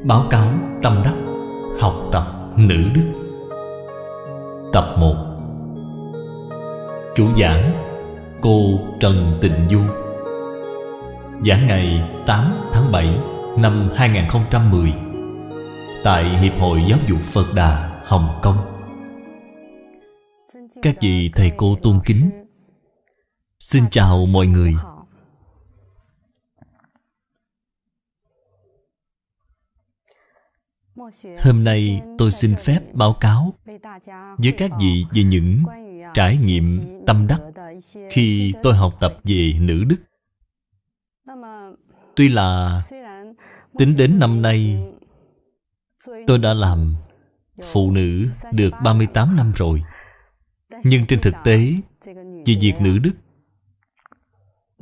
Báo cáo tâm đắc học tập nữ đức. Tập 1. Chủ giảng cô Trần Tịnh Du. Giảng ngày 8 tháng 7 năm 2010 tại Hiệp hội Giáo dục Phật Đà, Hồng Kông. Các vị thầy cô tôn kính, xin chào mọi người. Hôm nay tôi xin phép báo cáo với các vị về những trải nghiệm tâm đắc khi tôi học tập về nữ đức. Tuy là tính đến năm nay tôi đã làm phụ nữ được 38 năm rồi, nhưng trên thực tế về việc nữ đức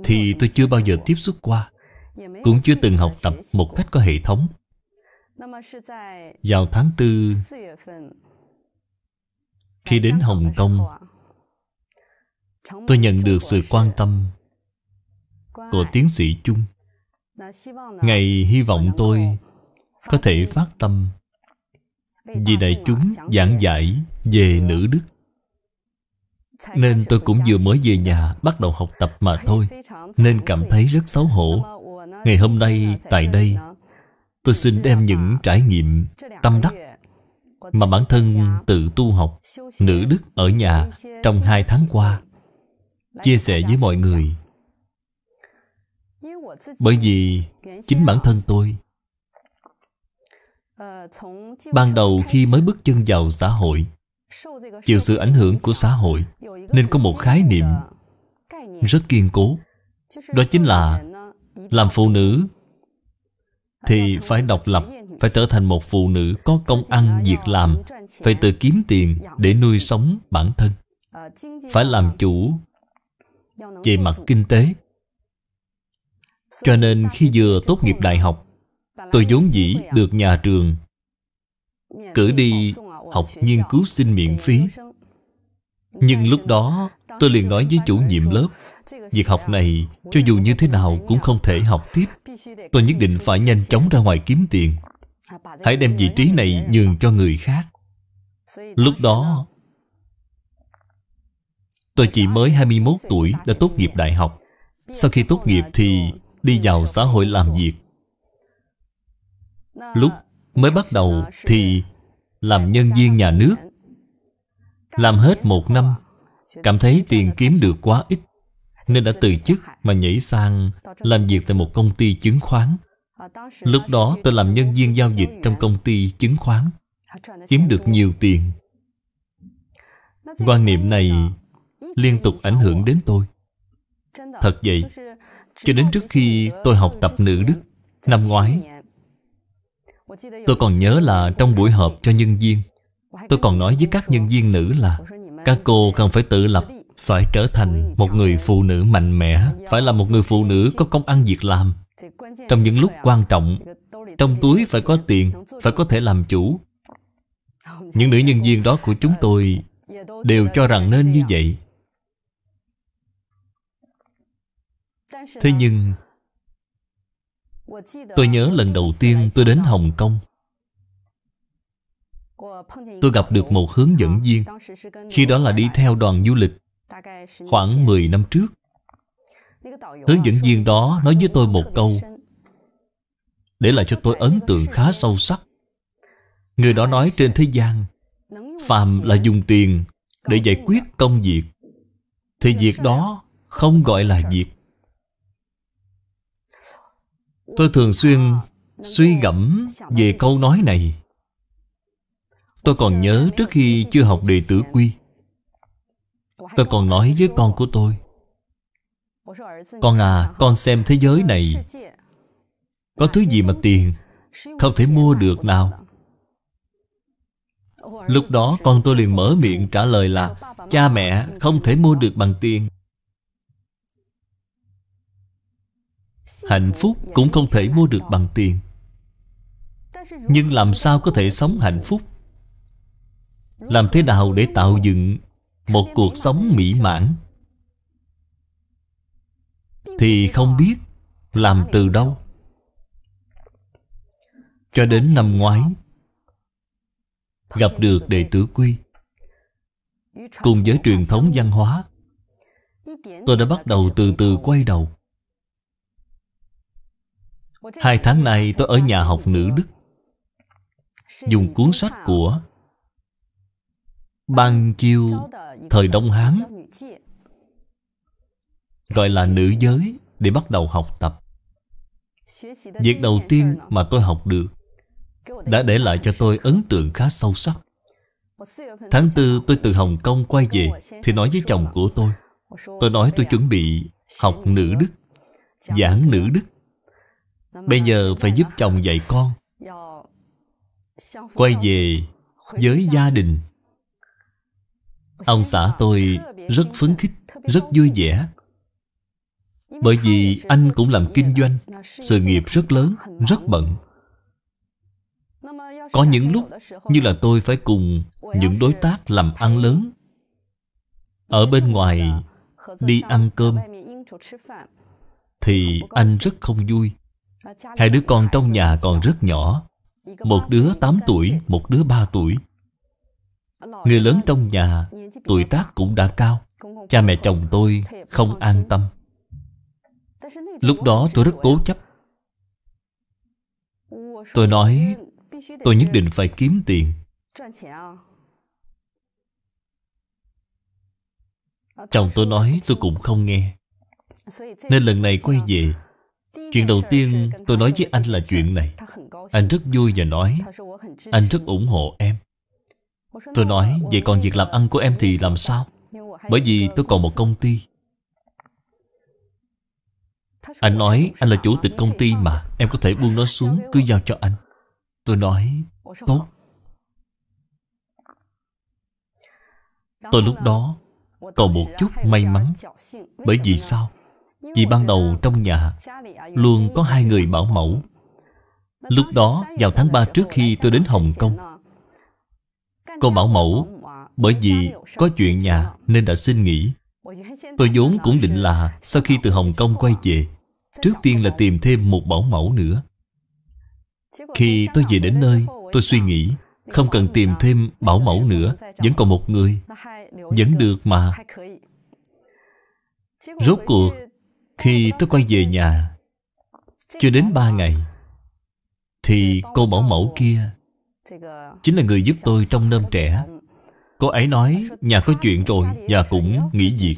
thì tôi chưa bao giờ tiếp xúc qua, cũng chưa từng học tập một cách có hệ thống. Vào tháng 4, khi đến Hồng Kông, tôi nhận được sự quan tâm của tiến sĩ Chung. Ngài hy vọng tôi có thể phát tâm vì đại chúng giảng giải về nữ đức, nên tôi cũng vừa mới về nhà bắt đầu học tập mà thôi, nên cảm thấy rất xấu hổ. Ngày hôm nay tại đây, tôi xin đem những trải nghiệm tâm đắc mà bản thân tự tu học nữ đức ở nhà trong 2 tháng qua chia sẻ với mọi người. Bởi vì chính bản thân tôi ban đầu khi mới bước chân vào xã hội, chịu sự ảnh hưởng của xã hội, nên có một khái niệm rất kiên cố. Đó chính là làm phụ nữ thì phải độc lập, phải trở thành một phụ nữ có công ăn việc làm, phải tự kiếm tiền để nuôi sống bản thân, phải làm chủ về mặt kinh tế. Cho nên khi vừa tốt nghiệp đại học, tôi vốn dĩ được nhà trường cử đi học nghiên cứu sinh miễn phí. Nhưng lúc đó tôi liền nói với chủ nhiệm lớp, việc học này cho dù như thế nào cũng không thể học tiếp. Tôi nhất định phải nhanh chóng ra ngoài kiếm tiền, hãy đem vị trí này nhường cho người khác. Lúc đó tôi chỉ mới 21 tuổi đã tốt nghiệp đại học. Sau khi tốt nghiệp thì đi vào xã hội làm việc. Lúc mới bắt đầu thì làm nhân viên nhà nước. Làm hết 1 năm, cảm thấy tiền kiếm được quá ít, nên đã từ chức mà nhảy sang làm việc tại một công ty chứng khoán. Lúc đó tôi làm nhân viên giao dịch trong công ty chứng khoán, kiếm được nhiều tiền. Quan niệm này liên tục ảnh hưởng đến tôi. Thật vậy, cho đến trước khi tôi học tập nữ đức năm ngoái, tôi còn nhớ là trong buổi họp cho nhân viên, tôi còn nói với các nhân viên nữ là các cô cần phải tự lập, phải trở thành một người phụ nữ mạnh mẽ, phải là một người phụ nữ có công ăn việc làm. Trong những lúc quan trọng, trong túi phải có tiền, phải có thể làm chủ. Những nữ nhân viên đó của chúng tôi đều cho rằng nên như vậy. Thế nhưng tôi nhớ lần đầu tiên tôi đến Hồng Kông, tôi gặp được một hướng dẫn viên. Khi đó là đi theo đoàn du lịch khoảng 10 năm trước. Hướng dẫn viên đó nói với tôi một câu để lại cho tôi ấn tượng khá sâu sắc. Người đó nói trên thế gian, phàm là dùng tiền để giải quyết công việc thì việc đó không gọi là việc. Tôi thường xuyên suy gẫm về câu nói này. Tôi còn nhớ trước khi chưa học đệ tử quy, tôi còn nói với con của tôi, con à, con xem thế giới này có thứ gì mà tiền không thể mua được nào. Lúc đó con tôi liền mở miệng trả lời là cha mẹ không thể mua được bằng tiền, hạnh phúc cũng không thể mua được bằng tiền. Nhưng làm sao có thể sống hạnh phúc? Làm thế nào để tạo dựng một cuộc sống mỹ mãn? Thì không biết làm từ đâu. Cho đến năm ngoái, gặp được đệ tử Quy. Cùng với truyền thống văn hóa, tôi đã bắt đầu từ từ quay đầu. 2 tháng nay tôi ở nhà học nữ Đức, dùng cuốn sách của Ban Chiêu thời Đông Hán, gọi là nữ giới, để bắt đầu học tập. Việc đầu tiên mà tôi học được đã để lại cho tôi ấn tượng khá sâu sắc. Tháng 4 tôi từ Hồng Kông quay về thì nói với chồng của tôi. Tôi nói tôi chuẩn bị học nữ Đức, giảng nữ Đức. Bây giờ phải giúp chồng dạy con. Quay về với gia đình. Ông xã tôi rất phấn khích, rất vui vẻ. Bởi vì anh cũng làm kinh doanh, sự nghiệp rất lớn, rất bận. Có những lúc như là tôi phải cùng những đối tác làm ăn lớn ở bên ngoài đi ăn cơm, thì anh rất không vui. 2 đứa con trong nhà còn rất nhỏ, một đứa 8 tuổi, một đứa 3 tuổi. Người lớn trong nhà tuổi tác cũng đã cao. Cha mẹ chồng tôi không an tâm. Lúc đó tôi rất cố chấp. Tôi nói tôi nhất định phải kiếm tiền. Chồng tôi nói tôi cũng không nghe. Nên lần này quay về, chuyện đầu tiên tôi nói với anh là chuyện này. Anh rất vui và nói anh rất ủng hộ em. Tôi nói vậy còn việc làm ăn của em thì làm sao? Bởi vì tôi còn một công ty. Anh nói anh là chủ tịch công ty mà, em có thể buông nó xuống, cứ giao cho anh. Tôi nói tốt. Tôi lúc đó còn một chút may mắn. Bởi vì sao? Vì ban đầu trong nhà luôn có 2 người bảo mẫu. Lúc đó vào tháng 3 trước khi tôi đến Hồng Kông, cô bảo mẫu bởi vì có chuyện nhà nên đã xin nghỉ. Tôi vốn cũng định là sau khi từ Hồng Kông quay về, trước tiên là tìm thêm một bảo mẫu nữa. Khi tôi về đến nơi, tôi suy nghĩ không cần tìm thêm bảo mẫu nữa, vẫn còn một người, vẫn được mà. Rốt cuộc khi tôi quay về nhà, chưa đến 3 ngày, thì cô bảo mẫu kia chính là người giúp tôi trông nom trẻ. Cô ấy nói nhà có chuyện rồi và cũng nghỉ việc.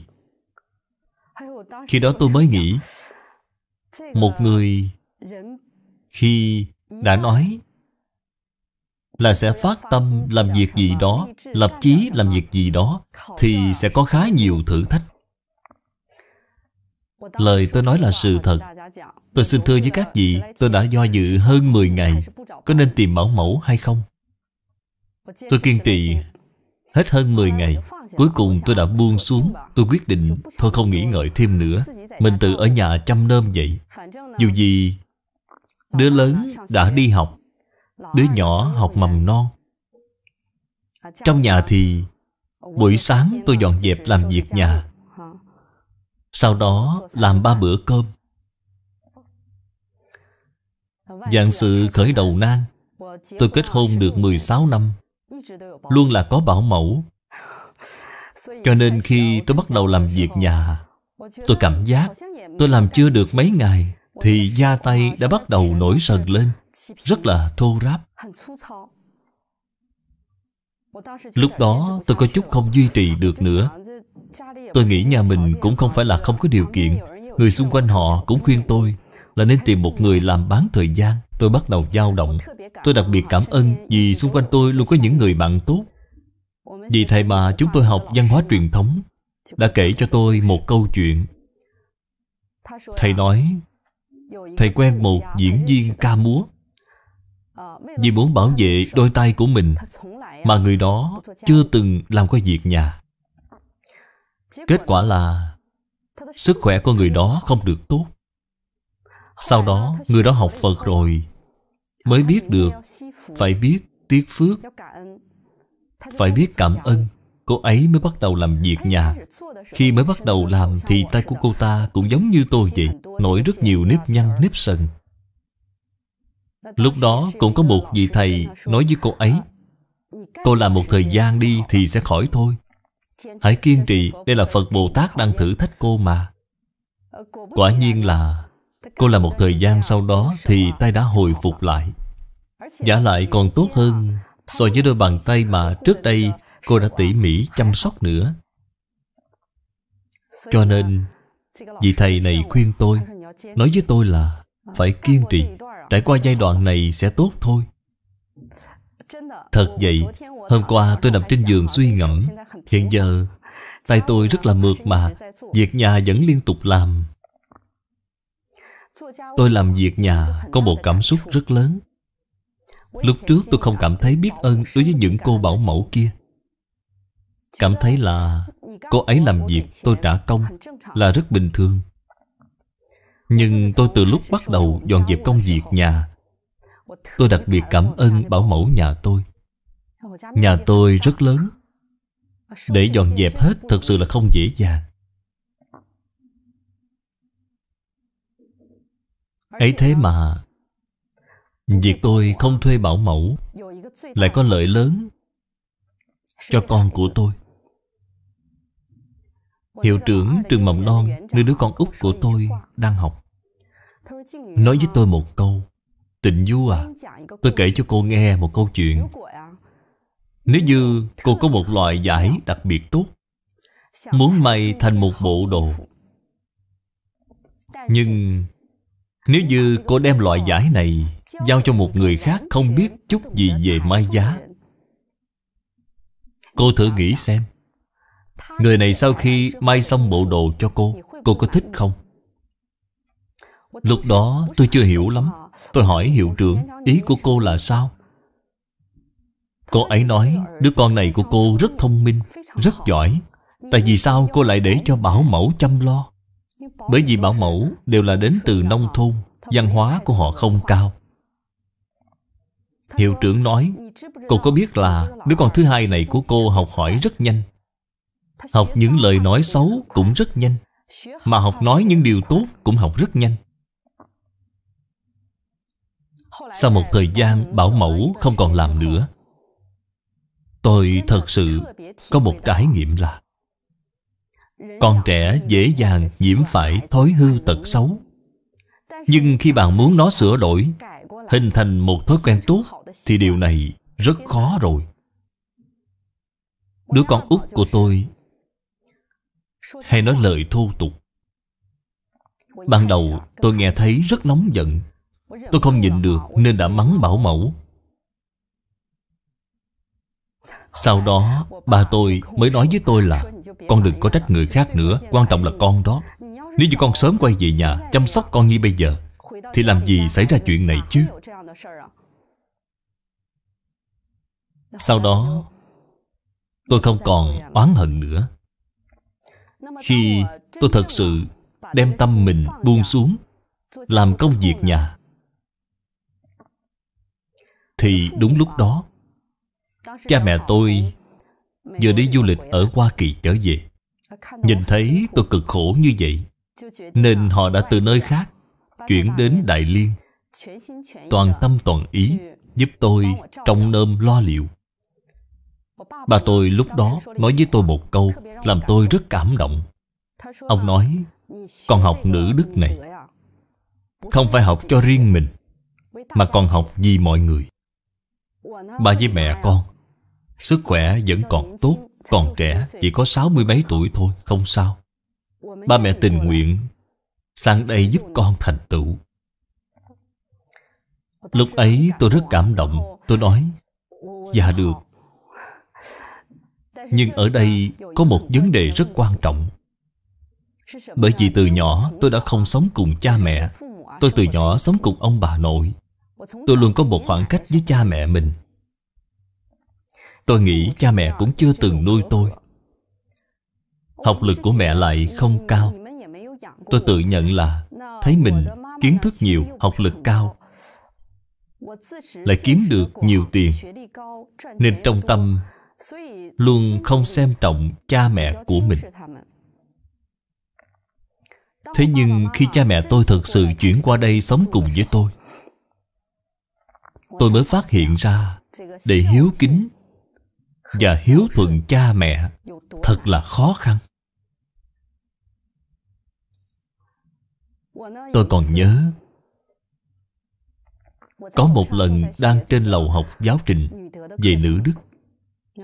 Khi đó tôi mới nghĩ, một người khi đã nói là sẽ phát tâm làm việc gì đó, lập chí làm việc gì đó, thì sẽ có khá nhiều thử thách. Lời tôi nói là sự thật. Tôi xin thưa với các vị, tôi đã do dự hơn 10 ngày có nên tìm bảo mẫu hay không. Tôi kiên trì hết hơn 10 ngày. Cuối cùng tôi đã buông xuống. Tôi quyết định thôi không nghĩ ngợi thêm nữa, mình tự ở nhà chăm nom vậy. Dù gì đứa lớn đã đi học, đứa nhỏ học mầm non. Trong nhà thì buổi sáng tôi dọn dẹp làm việc nhà, sau đó làm 3 bữa cơm. Vạn sự khởi đầu nan. Tôi kết hôn được 16 năm, luôn là có bảo mẫu. Cho nên khi tôi bắt đầu làm việc nhà, tôi cảm giác tôi làm chưa được mấy ngày thì da tay đã bắt đầu nổi sần lên, rất là thô ráp. Lúc đó tôi có chút không duy trì được nữa. Tôi nghĩ nhà mình cũng không phải là không có điều kiện. Người xung quanh họ cũng khuyên tôi là nên tìm một người làm bán thời gian. Tôi bắt đầu dao động. Tôi đặc biệt cảm ơn vì xung quanh tôi luôn có những người bạn tốt. Vì thầy mà chúng tôi học văn hóa truyền thống đã kể cho tôi một câu chuyện. Thầy nói thầy quen một diễn viên ca múa. Vì muốn bảo vệ đôi tay của mình mà người đó chưa từng làm qua việc nhà. Kết quả là sức khỏe của người đó không được tốt. Sau đó người đó học Phật rồi mới biết được phải biết tiếc phước, phải biết cảm ơn. Cô ấy mới bắt đầu làm việc nhà. Khi mới bắt đầu làm thì tay của cô ta cũng giống như tôi vậy, nổi rất nhiều nếp nhăn, nếp sần. Lúc đó cũng có một vị thầy nói với cô ấy: cô làm một thời gian đi thì sẽ khỏi thôi. Hãy kiên trì, đây là Phật Bồ Tát đang thử thách cô mà. Quả nhiên là cô làm một thời gian sau đó thì tay đã hồi phục lại. Vả lại còn tốt hơn so với đôi bàn tay mà trước đây cô đã tỉ mỉ chăm sóc nữa. Cho nên vị thầy này khuyên tôi, nói với tôi là phải kiên trì, trải qua giai đoạn này sẽ tốt thôi. Thật vậy, hôm qua tôi nằm trên giường suy ngẫm. Hiện giờ tay tôi rất là mượt mà, việc nhà vẫn liên tục làm. Tôi làm việc nhà có một cảm xúc rất lớn. Lúc trước tôi không cảm thấy biết ơn đối với những cô bảo mẫu kia. Cảm thấy là cô ấy làm việc tôi trả công là rất bình thường. Nhưng tôi từ lúc bắt đầu dọn dẹp công việc nhà, tôi đặc biệt cảm ơn bảo mẫu nhà tôi. Nhà tôi rất lớn, để dọn dẹp hết thật sự là không dễ dàng. Ấy thế mà việc tôi không thuê bảo mẫu lại có lợi lớn cho con của tôi. Hiệu trưởng trường mầm non nơi đứa con út của tôi đang học nói với tôi một câu: Tịnh Du à, tôi kể cho cô nghe một câu chuyện. Nếu như cô có một loại vải đặc biệt tốt, muốn may thành một bộ đồ, nhưng nếu như cô đem loại vải này giao cho một người khác không biết chút gì về may giá, cô thử nghĩ xem, người này sau khi may xong bộ đồ cho cô có thích không? Lúc đó tôi chưa hiểu lắm. Tôi hỏi hiệu trưởng, ý của cô là sao? Cô ấy nói đứa con này của cô rất thông minh, rất giỏi. Tại vì sao cô lại để cho bảo mẫu chăm lo? Bởi vì bảo mẫu đều là đến từ nông thôn, văn hóa của họ không cao. Hiệu trưởng nói, cô có biết là đứa con thứ hai này của cô học hỏi rất nhanh, học những lời nói xấu cũng rất nhanh, mà học nói những điều tốt cũng học rất nhanh. Sau một thời gian bảo mẫu không còn làm nữa, tôi thật sự có một trải nghiệm là con trẻ dễ dàng nhiễm phải thói hư tật xấu. Nhưng khi bạn muốn nó sửa đổi, hình thành một thói quen tốt, thì điều này rất khó rồi. Đứa con út của tôi hay nói lời thô tục. Ban đầu tôi nghe thấy rất nóng giận. Tôi không nhịn được nên đã mắng bảo mẫu. Sau đó ba tôi mới nói với tôi là con đừng có trách người khác nữa, quan trọng là con đó. Nếu như con sớm quay về nhà chăm sóc con như bây giờ thì làm gì xảy ra chuyện này chứ. Sau đó tôi không còn oán hận nữa. Khi tôi thật sự đem tâm mình buông xuống làm công việc nhà, thì đúng lúc đó cha mẹ tôi vừa đi du lịch ở Hoa Kỳ trở về, nhìn thấy tôi cực khổ như vậy, nên họ đã từ nơi khác chuyển đến Đại Liên, toàn tâm toàn ý giúp tôi trông nom lo liệu. Ba tôi lúc đó nói với tôi một câu làm tôi rất cảm động. Ông nói, con học nữ đức này không phải học cho riêng mình, mà còn học vì mọi người. Ba với mẹ con sức khỏe vẫn còn tốt, còn trẻ, chỉ có 60 mấy tuổi thôi, không sao. Ba mẹ tình nguyện sang đây giúp con thành tựu. Lúc ấy tôi rất cảm động. Tôi nói, dạ được. Nhưng ở đây có một vấn đề rất quan trọng. Bởi vì từ nhỏ tôi đã không sống cùng cha mẹ. Tôi từ nhỏ sống cùng ông bà nội. Tôi luôn có một khoảng cách với cha mẹ mình. Tôi nghĩ cha mẹ cũng chưa từng nuôi tôi. Học lực của mẹ lại không cao. Tôi tự nhận là thấy mình kiến thức nhiều, học lực cao, lại kiếm được nhiều tiền, nên trong tâm luôn không xem trọng cha mẹ của mình. Thế nhưng khi cha mẹ tôi thực sự chuyển qua đây sống cùng với tôi, tôi mới phát hiện ra để hiếu kính và hiếu thuận cha mẹ thật là khó khăn. Tôi còn nhớ có một lần đang trên lầu học giáo trình về nữ đức.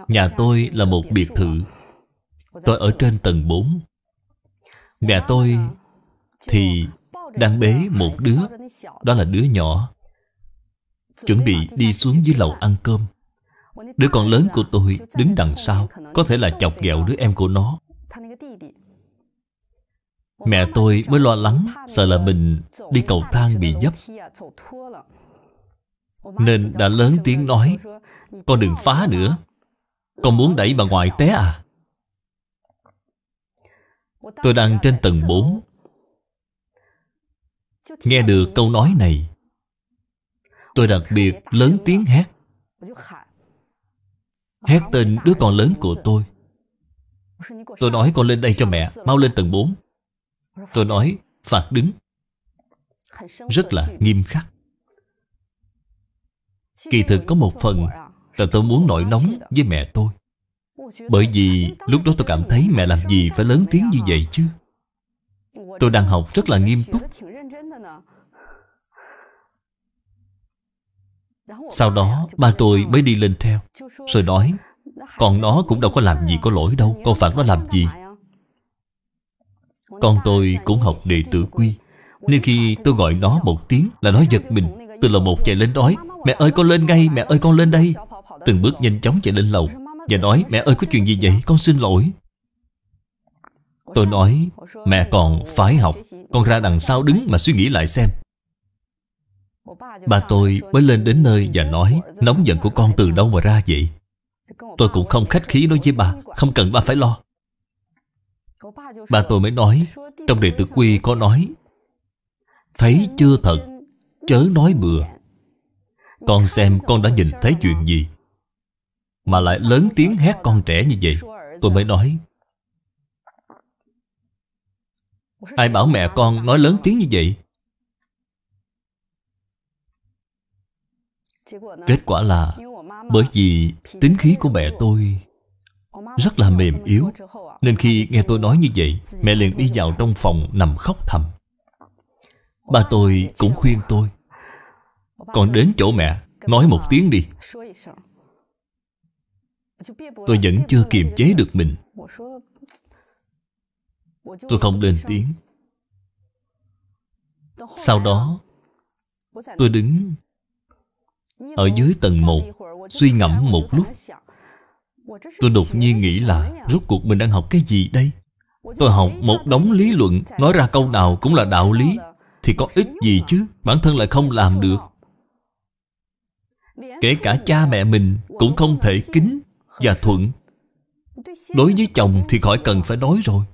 Nhà tôi là một biệt thự. Tôi ở trên tầng 4. Mẹ tôi thì đang bế một đứa, đó là đứa nhỏ, chuẩn bị đi xuống dưới lầu ăn cơm. Đứa con lớn của tôi đứng đằng sau, có thể là chọc ghẹo đứa em của nó. Mẹ tôi mới lo lắng, sợ là mình đi cầu thang bị dấp, nên đã lớn tiếng nói: "Con đừng phá nữa, con muốn đẩy bà ngoại té à?" Tôi đang trên tầng 4, nghe được câu nói này, tôi đặc biệt lớn tiếng hét. Hét tên đứa con lớn của tôi. Tôi nói: "Con lên đây cho mẹ, mau lên tầng 4." Tôi nói: "Phạt đứng." Rất là nghiêm khắc. Kỳ thực có một phần là tôi muốn nổi nóng với mẹ tôi. Bởi vì lúc đó tôi cảm thấy mẹ làm gì phải lớn tiếng như vậy chứ. Tôi đang học rất là nghiêm túc. Sau đó ba tôi mới đi lên theo, rồi nói: "Còn nó cũng đâu có làm gì có lỗi đâu, con phạt nó làm gì?" Con tôi cũng học đệ tử quy, nên khi tôi gọi nó một tiếng là nó giật mình, từ lầu 1 chạy lên nói: "Mẹ ơi con lên ngay, mẹ ơi con lên đây." Từng bước nhanh chóng chạy lên lầu và nói: "Mẹ ơi có chuyện gì vậy, con xin lỗi." Tôi nói: "Mẹ còn phải học, con ra đằng sau đứng mà suy nghĩ lại xem." Ba tôi mới lên đến nơi và nói: "Nóng giận của con từ đâu mà ra vậy?" Tôi cũng không khách khí nói với ba: "Không cần ba phải lo." Ba tôi mới nói: "Trong đệ tử quy có nói, thấy chưa thật, chớ nói bừa. Con xem con đã nhìn thấy chuyện gì mà lại lớn tiếng hét con trẻ như vậy?" Tôi mới nói: "Ai bảo mẹ con nói lớn tiếng như vậy?" Kết quả là bởi vì tính khí của mẹ tôi rất là mềm yếu, nên khi nghe tôi nói như vậy, mẹ liền đi vào trong phòng nằm khóc thầm. Ba tôi cũng khuyên tôi: "Con đến chỗ mẹ, nói một tiếng đi." Tôi vẫn chưa kiềm chế được mình. Tôi không lên tiếng. Sau đó tôi đứng ở dưới tầng 1, suy ngẫm một lúc. Tôi đột nhiên nghĩ là rốt cuộc mình đang học cái gì đây? Tôi học một đống lý luận, nói ra câu nào cũng là đạo lý, thì có ích gì chứ, bản thân lại không làm được. Kể cả cha mẹ mình cũng không thể kính và thuận. Đối với chồng thì khỏi cần phải nói rồi.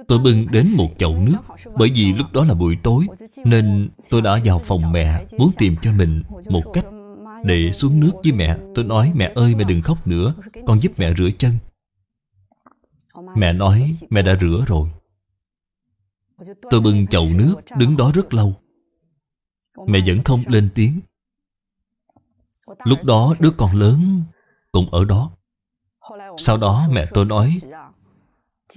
Tôi bưng đến một chậu nước. Bởi vì lúc đó là buổi tối, nên tôi đã vào phòng mẹ, muốn tìm cho mình một cách để xuống nước với mẹ. Tôi nói: "Mẹ ơi mẹ đừng khóc nữa, con giúp mẹ rửa chân." Mẹ nói mẹ đã rửa rồi. Tôi bưng chậu nước đứng đó rất lâu. Mẹ vẫn không lên tiếng. Lúc đó đứa con lớn cũng ở đó. Sau đó mẹ tôi nói: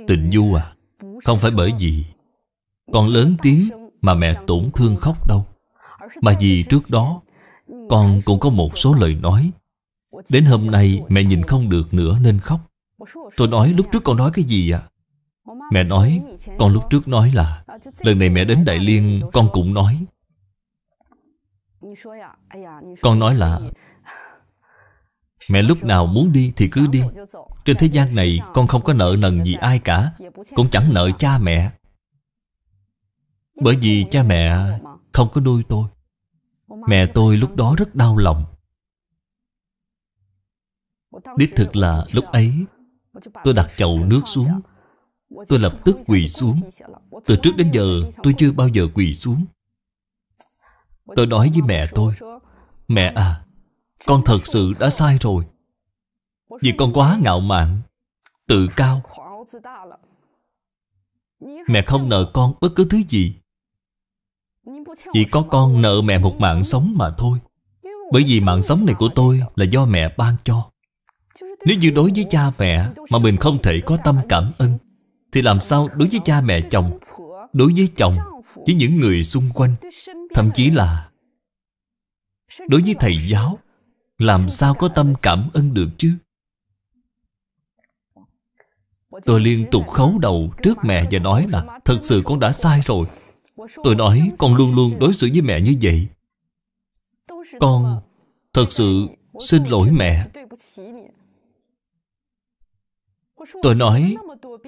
"Tịnh Du à, không phải bởi vì con lớn tiếng mà mẹ tổn thương khóc đâu, mà vì trước đó con cũng có một số lời nói. Đến hôm nay mẹ nhìn không được nữa nên khóc." Tôi nói: "Lúc trước con nói cái gì ạ?" Mẹ nói: "Con lúc trước nói là lần này mẹ đến Đại Liên con cũng nói. Con nói là mẹ lúc nào muốn đi thì cứ đi. Trên thế gian này con không có nợ nần gì ai cả, cũng chẳng nợ cha mẹ. Bởi vì cha mẹ không có nuôi tôi." Mẹ tôi lúc đó rất đau lòng. Đích thực là lúc ấy tôi đặt chậu nước xuống, tôi lập tức quỳ xuống. Từ trước đến giờ tôi chưa bao giờ quỳ xuống. Tôi nói với mẹ tôi: "Mẹ à, con thật sự đã sai rồi. Vì con quá ngạo mạn, tự cao. Mẹ không nợ con bất cứ thứ gì. Chỉ có con nợ mẹ một mạng sống mà thôi. Bởi vì mạng sống này của tôi là do mẹ ban cho. Nếu như đối với cha mẹ mà mình không thể có tâm cảm ơn, thì làm sao đối với cha mẹ chồng, đối với chồng, với những người xung quanh, thậm chí là đối với thầy giáo, làm sao có tâm cảm ơn được chứ? Tôi liên tục khấu đầu trước mẹ và nói là thật sự con đã sai rồi. Tôi nói con luôn luôn đối xử với mẹ như vậy. Con thật sự xin lỗi mẹ. Tôi nói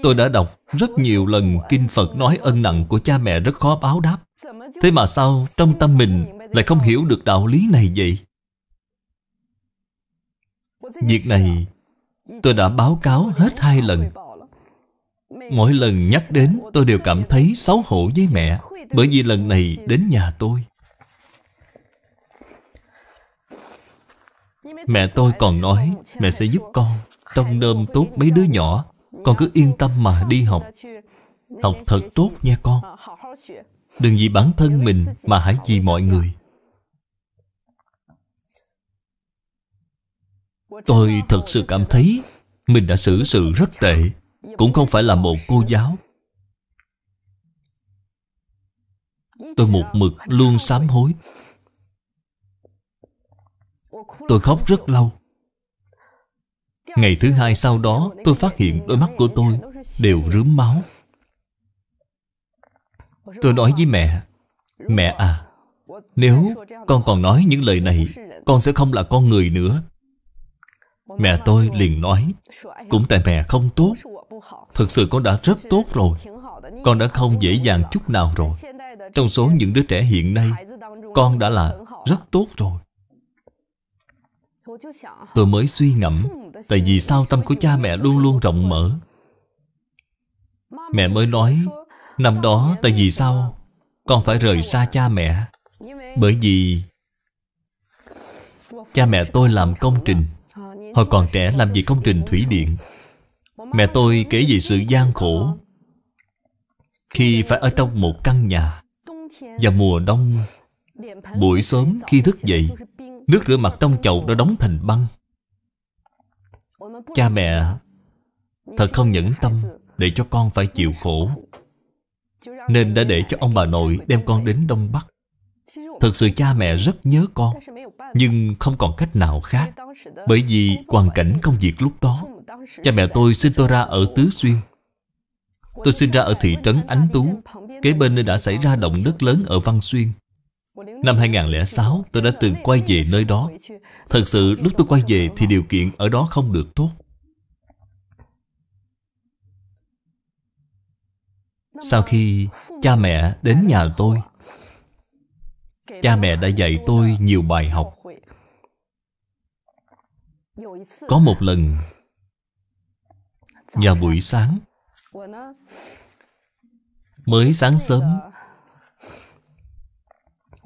tôi đã đọc rất nhiều lần kinh Phật nói ân nặng của cha mẹ rất khó báo đáp. Thế mà sao trong tâm mình lại không hiểu được đạo lý này vậy? Việc này tôi đã báo cáo hết 2 lần. Mỗi lần nhắc đến tôi đều cảm thấy xấu hổ với mẹ. Bởi vì lần này đến nhà tôi, mẹ tôi còn nói mẹ sẽ giúp con trông nom tốt mấy đứa nhỏ. Con cứ yên tâm mà đi học. Học thật tốt nha con. Đừng vì bản thân mình mà hãy vì mọi người. Tôi thật sự cảm thấy mình đã xử sự rất tệ. Cũng không phải là một cô giáo. Tôi một mực luôn sám hối. Tôi khóc rất lâu. Ngày thứ 2 sau đó, tôi phát hiện đôi mắt của tôi đều rướm máu. Tôi nói với mẹ, mẹ à, nếu con còn nói những lời này, con sẽ không là con người nữa. Mẹ tôi liền nói, cũng tại mẹ không tốt. Thực sự con đã rất tốt rồi. Con đã không dễ dàng chút nào rồi. Trong số những đứa trẻ hiện nay, con đã là rất tốt rồi. Tôi mới suy ngẫm, tại vì sao tâm của cha mẹ luôn luôn rộng mở. Mẹ mới nói, năm đó tại vì sao con phải rời xa cha mẹ? Bởi vì cha mẹ tôi làm công trình. Hồi còn trẻ làm việc công trình thủy điện. Mẹ tôi kể về sự gian khổ khi phải ở trong một căn nhà. Và mùa đông, buổi sớm khi thức dậy, nước rửa mặt trong chậu đã đóng thành băng. Cha mẹ thật không nhẫn tâm để cho con phải chịu khổ, nên đã để cho ông bà nội đem con đến Đông Bắc. Thực sự cha mẹ rất nhớ con, nhưng không còn cách nào khác. Bởi vì hoàn cảnh công việc lúc đó, cha mẹ tôi sinh tôi ra ở Tứ Xuyên. Tôi sinh ra ở thị trấn Ánh Tú, kế bên nơi đã xảy ra động đất lớn ở Văn Xuyên. Năm 2006, tôi đã từng quay về nơi đó. Thật sự lúc tôi quay về thì điều kiện ở đó không được tốt. Sau khi cha mẹ đến nhà tôi, cha mẹ đã dạy tôi nhiều bài học. Có một lần, vào buổi sáng, mới sáng sớm,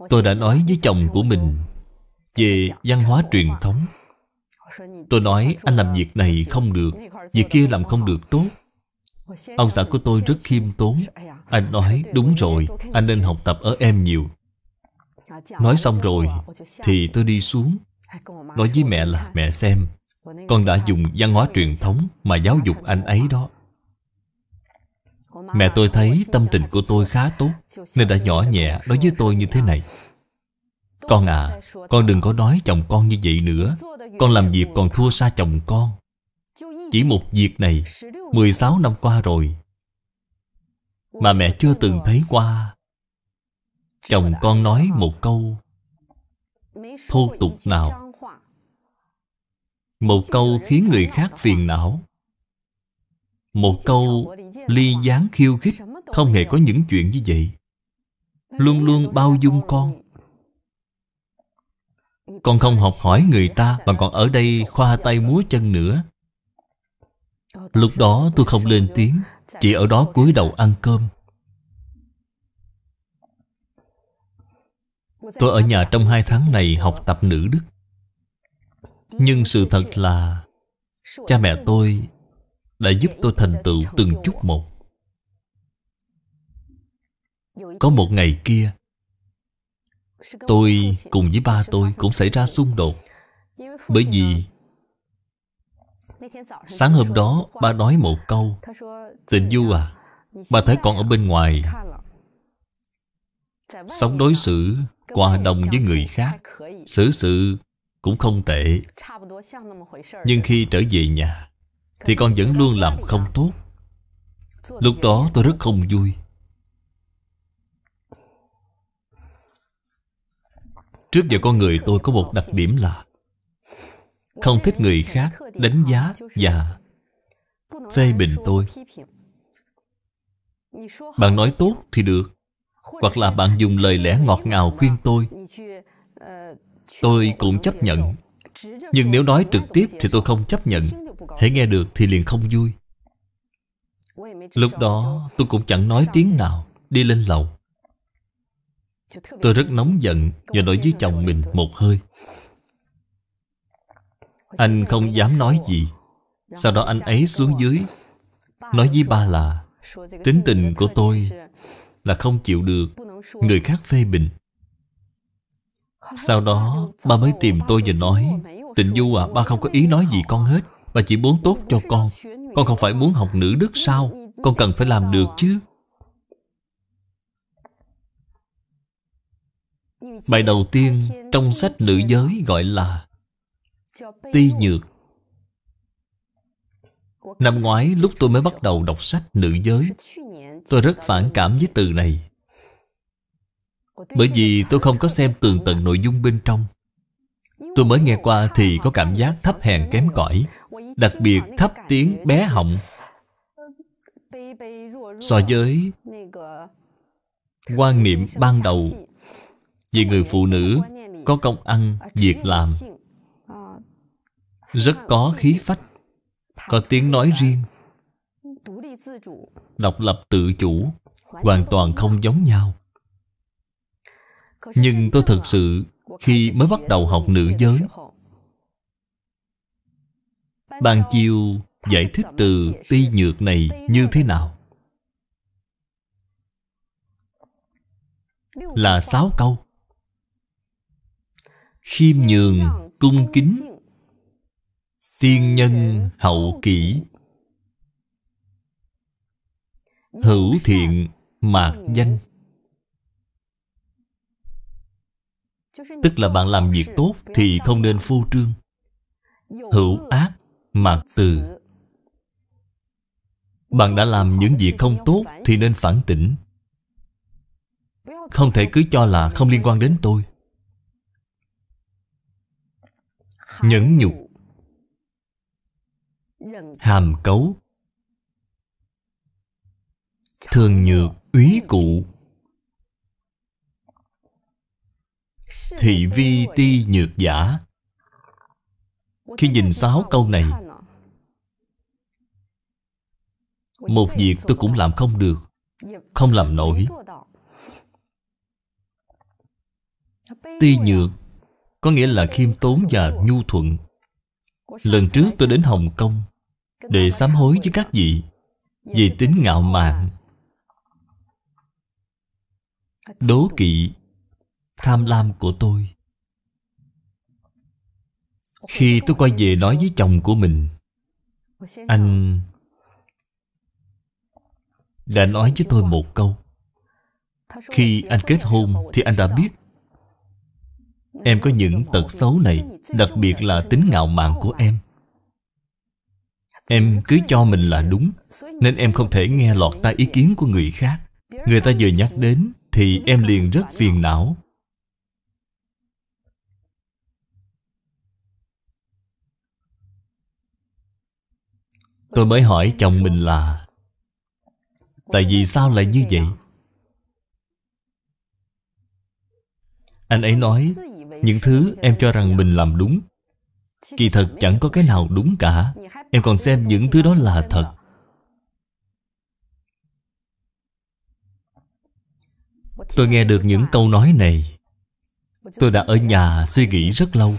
tôi đã nói với chồng của mình về văn hóa truyền thống. Tôi nói anh làm việc này không được, việc kia làm không được tốt. Ông xã của tôi rất khiêm tốn. Anh nói đúng rồi, anh nên học tập ở em nhiều. Nói xong rồi thì tôi đi xuống, nói với mẹ là mẹ xem, con đã dùng văn hóa truyền thống mà giáo dục anh ấy đó. Mẹ tôi thấy tâm tình của tôi khá tốt, nên đã nhỏ nhẹ nói với tôi như thế này: con à, con đừng có nói chồng con như vậy nữa. Con làm việc còn thua xa chồng con. Chỉ một việc này 16 năm qua rồi mà mẹ chưa từng thấy qua chồng con nói một câu thô tục nào, một câu khiến người khác phiền não, một câu ly gián khiêu khích. Không hề có những chuyện như vậy. Luôn luôn bao dung con. Con không học hỏi người ta mà còn ở đây khoa tay múa chân nữa. Lúc đó tôi không lên tiếng, chỉ ở đó cúi đầu ăn cơm. Tôi ở nhà trong 2 tháng này học tập nữ đức. Nhưng sự thật là cha mẹ tôi đã giúp tôi thành tựu từng chút một. Có một ngày kia, tôi cùng với ba tôi cũng xảy ra xung đột. Bởi vì sáng hôm đó ba nói một câu: Tịnh Du à, ba thấy con ở bên ngoài sống đối xử hòa đồng với người khác, xử sự cũng không tệ, nhưng khi trở về nhà thì con vẫn luôn làm không tốt. Lúc đó tôi rất không vui. Trước giờ con người tôi có một đặc điểm là không thích người khác đánh giá và phê bình tôi. Bạn nói tốt thì được, hoặc là bạn dùng lời lẽ ngọt ngào khuyên tôi cũng chấp nhận. Nhưng nếu nói trực tiếp thì tôi không chấp nhận. Hễ nghe được thì liền không vui. Lúc đó tôi cũng chẳng nói tiếng nào, đi lên lầu. Tôi rất nóng giận và nói với chồng mình một hơi. Anh không dám nói gì. Sau đó anh ấy xuống dưới nói với ba là tính tình của tôi là không chịu được người khác phê bình. Sau đó ba mới tìm tôi và nói: Tịnh Du à, ba không có ý nói gì con hết. Ba chỉ muốn tốt cho con. Con không phải muốn học nữ đức sao? Con cần phải làm được chứ. Bài đầu tiên trong sách nữ giới gọi là Ti Nhược. Năm ngoái lúc tôi mới bắt đầu đọc sách nữ giới, tôi rất phản cảm với từ này. Bởi vì tôi không có xem tường tận nội dung bên trong. Tôi mới nghe qua thì có cảm giác thấp hèn kém cỏi, đặc biệt thấp tiếng bé họng. So với quan niệm ban đầu về người phụ nữ có công ăn, việc làm, rất có khí phách, có tiếng nói riêng, độc lập tự chủ, hoàn toàn không giống nhau. Nhưng tôi thật sự khi mới bắt đầu học nữ giới, ban chiêu giải thích từ ti nhược này như thế nào? Là 6 câu. Khiêm nhường, cung kính, tiên nhân hậu kỷ, hữu thiện mạc danh. Tức là bạn làm việc tốt thì không nên phô trương, hữu ác mạc từ. Bạn đã làm những việc không tốt thì nên phản tỉnh. Không thể cứ cho là không liên quan đến tôi. Nhẫn nhục, hàm cấu, thường nhược, úy cụ, thị vi ti nhược giả. Khi nhìn 6 câu này, một việc tôi cũng làm không được, không làm nổi. Ti nhược có nghĩa là khiêm tốn và nhu thuận. Lần trước tôi đến Hồng Kông để sám hối với các vị về tính ngạo mạn, đố kỵ, tham lam của tôi. Khi tôi quay về nói với chồng của mình, anh đã nói với tôi một câu. Khi anh kết hôn thì anh đã biết em có những tật xấu này, đặc biệt là tính ngạo mạn của em. Em cứ cho mình là đúng, nên em không thể nghe lọt tai ý kiến của người khác. Người ta vừa nhắc đến thì em liền rất phiền não. Tôi mới hỏi chồng mình là tại vì sao lại như vậy? Anh ấy nói những thứ em cho rằng mình làm đúng, kỳ thật chẳng có cái nào đúng cả. Em còn xem những thứ đó là thật. Tôi nghe được những câu nói này, tôi đã ở nhà suy nghĩ rất lâu.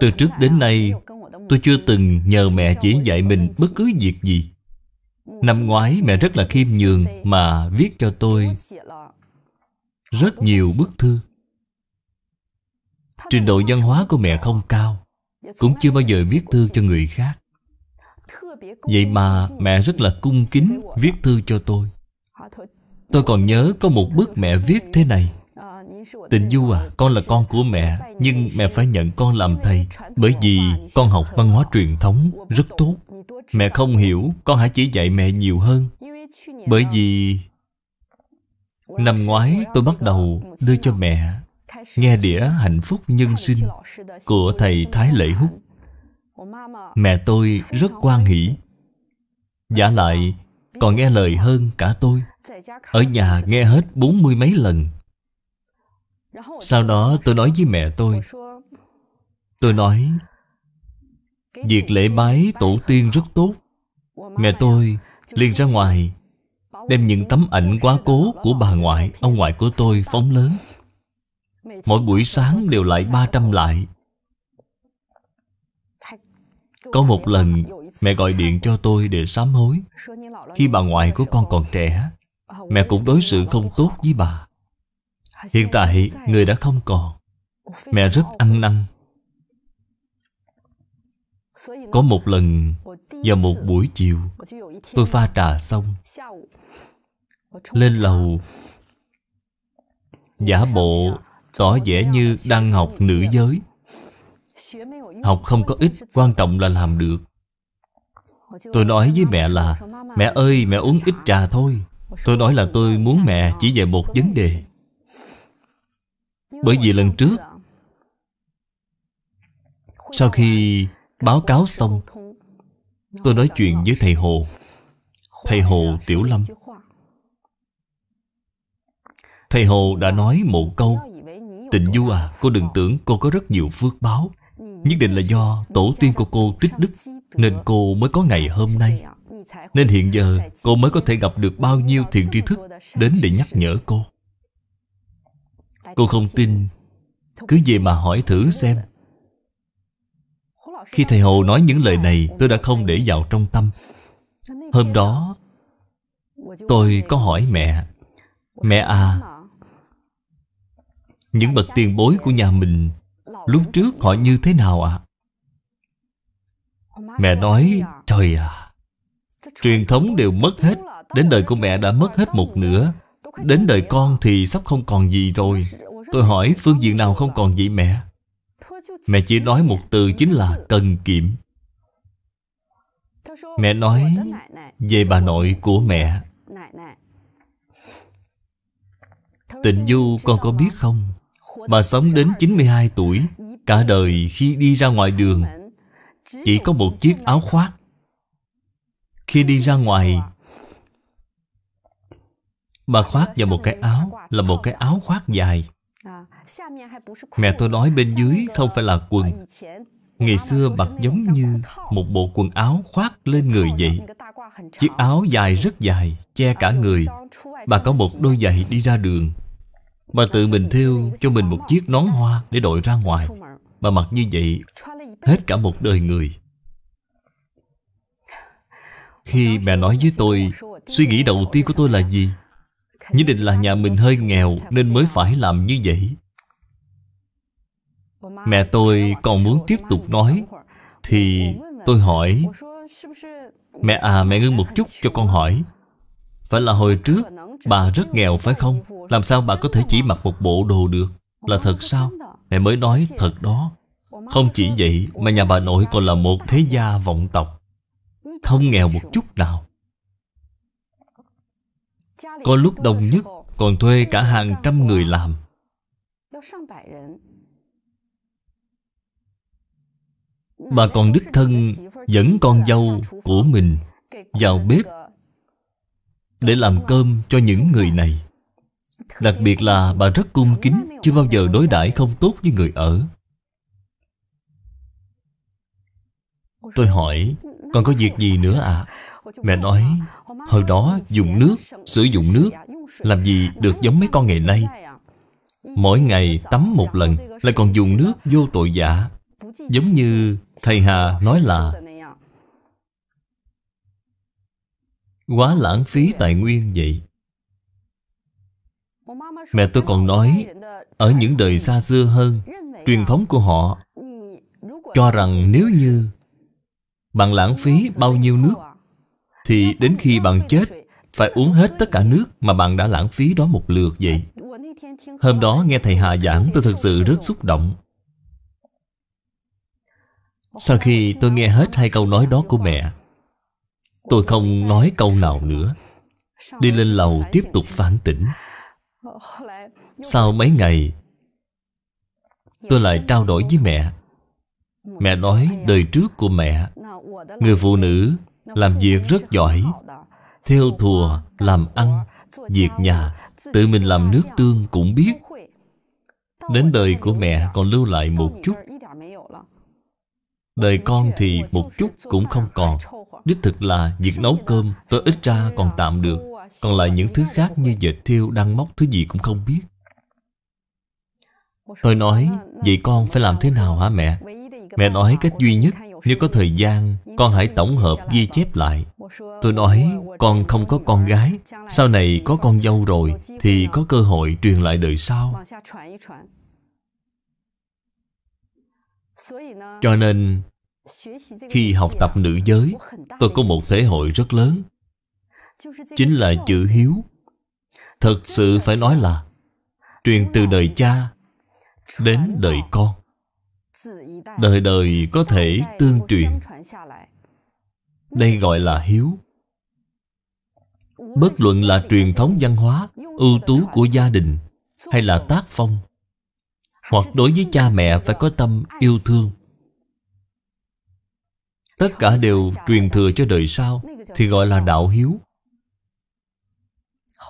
Từ trước đến nay tôi chưa từng nhờ mẹ chỉ dạy mình bất cứ việc gì. Năm ngoái mẹ rất là khiêm nhường mà viết cho tôi rất nhiều bức thư. Trình độ văn hóa của mẹ không cao, cũng chưa bao giờ viết thư cho người khác. Vậy mà mẹ rất là cung kính viết thư cho tôi. Tôi còn nhớ có một bức mẹ viết thế này: Tịnh Du à, con là con của mẹ, nhưng mẹ phải nhận con làm thầy, bởi vì con học văn hóa truyền thống rất tốt. Mẹ không hiểu, con hãy chỉ dạy mẹ nhiều hơn. Bởi vì năm ngoái tôi bắt đầu đưa cho mẹ nghe đĩa Hạnh phúc nhân sinh của thầy Thái Lễ Húc. Mẹ tôi rất hoan hỉ, vả lại còn nghe lời hơn cả tôi. Ở nhà nghe hết 40 mấy lần. Sau đó tôi nói với mẹ tôi nói việc lễ bái tổ tiên rất tốt. Mẹ tôi liền ra ngoài đem những tấm ảnh quá cố của bà ngoại, ông ngoại của tôi phóng lớn. Mỗi buổi sáng đều lại 300 lại. Có một lần mẹ gọi điện cho tôi để sám hối. Khi bà ngoại của con còn trẻ, mẹ cũng đối xử không tốt với bà. Hiện tại người đã không còn. Mẹ rất ăn năn. Có một lần vào một buổi chiều, tôi pha trà xong, lên lầu giả bộ tỏ vẻ như đang học nữ giới. Học không có ích, quan trọng là làm được. Tôi nói với mẹ là: Mẹ ơi, mẹ uống ít trà thôi. Tôi nói là tôi muốn mẹ chỉ về một vấn đề. Bởi vì lần trước, sau khi báo cáo xong, tôi nói chuyện với thầy Hồ, thầy Hồ Tiểu Lâm. Thầy Hồ đã nói một câu: Tịnh Du à, cô đừng tưởng cô có rất nhiều phước báo. Nhất định là do tổ tiên của cô tích đức, nên cô mới có ngày hôm nay. Nên hiện giờ cô mới có thể gặp được bao nhiêu thiện tri thức đến để nhắc nhở cô. Cô không tin, cứ về mà hỏi thử xem. Khi thầy Hồ nói những lời này, tôi đã không để vào trong tâm. Hôm đó tôi có hỏi mẹ: Mẹ à, những bậc tiền bối của nhà mình lúc trước họ như thế nào ạ? Mẹ nói: Trời à, truyền thống đều mất hết. Đến đời của mẹ đã mất hết một nửa. Đến đời con thì sắp không còn gì rồi. Tôi hỏi phương diện nào không còn vậy mẹ? Mẹ chỉ nói một từ, chính là cần kiệm. Mẹ nói về bà nội của mẹ. Tịnh Du con có biết không? Bà sống đến 92 tuổi. Cả đời khi đi ra ngoài đường chỉ có một chiếc áo khoác. Khi đi ra ngoài, bà khoác vào một cái áo, là một cái áo khoác dài. Mẹ tôi nói bên dưới không phải là quần. Ngày xưa mặc giống như một bộ quần áo khoác lên người vậy. Chiếc áo dài rất dài, che cả người. Bà có một đôi giày đi ra đường. Bà tự mình thêu cho mình một chiếc nón hoa để đội ra ngoài. Bà mặc như vậy hết cả một đời người. Khi mẹ nói với tôi, suy nghĩ đầu tiên của tôi là gì? Nhất định là nhà mình hơi nghèo nên mới phải làm như vậy. Mẹ tôi còn muốn tiếp tục nói, thì tôi hỏi: Mẹ à, mẹ ngưng một chút cho con hỏi. Phải là hồi trước bà rất nghèo phải không? Làm sao bà có thể chỉ mặc một bộ đồ được? Là thật sao? Mẹ mới nói: Thật đó. Không chỉ vậy mà nhà bà nội còn là một thế gia vọng tộc, không nghèo một chút nào. Có lúc đông nhất còn thuê cả hàng trăm người làm. Bà còn đích thân dẫn con dâu của mình vào bếp để làm cơm cho những người này. Đặc biệt là bà rất cung kính, chưa bao giờ đối đãi không tốt với người ở. Tôi hỏi: Còn có việc gì nữa ạ? Mẹ nói: Hồi đó dùng nước, sử dụng nước làm gì được giống mấy con ngày nay. Mỗi ngày tắm một lần, lại còn dùng nước vô tội vạ. Giống như thầy Hà nói là quá lãng phí tài nguyên vậy. Mẹ tôi còn nói, ở những đời xa xưa hơn, Truyền thống của họ cho rằng nếu như bạn lãng phí bao nhiêu nước thì đến khi bạn chết phải uống hết tất cả nước mà bạn đã lãng phí đó một lượt vậy. Hôm đó nghe thầy Hà giảng, tôi thực sự rất xúc động. Sau khi tôi nghe hết 2 câu nói đó của mẹ, tôi không nói câu nào nữa. Đi lên lầu tiếp tục phản tỉnh. Sau mấy ngày, tôi lại trao đổi với mẹ. Mẹ nói đời trước của mẹ, người phụ nữ làm việc rất giỏi, thêu thùa, làm ăn, việc nhà, tự mình làm nước tương cũng biết. Đến đời của mẹ còn lưu lại một chút. Đời con thì một chút cũng không còn. Đích thực là việc nấu cơm tôi ít ra còn tạm được. Còn lại những thứ khác như dệt thêu, đăng móc, thứ gì cũng không biết. Tôi nói, vậy con phải làm thế nào hả mẹ? Mẹ nói cách duy nhất, nếu có thời gian, con hãy tổng hợp ghi chép lại. Tôi nói, con không có con gái, sau này có con dâu rồi thì có cơ hội truyền lại đời sau. Cho nên, khi học tập nữ giới, tôi có một thể hội rất lớn. Chính là chữ hiếu. Thật sự phải nói là truyền từ đời cha đến đời con. Đời đời có thể tương truyền. Đây gọi là hiếu. Bất luận là truyền thống văn hóa, ưu tú của gia đình, hay là tác phong, hoặc đối với cha mẹ phải có tâm yêu thương, tất cả đều truyền thừa cho đời sau, thì gọi là đạo hiếu.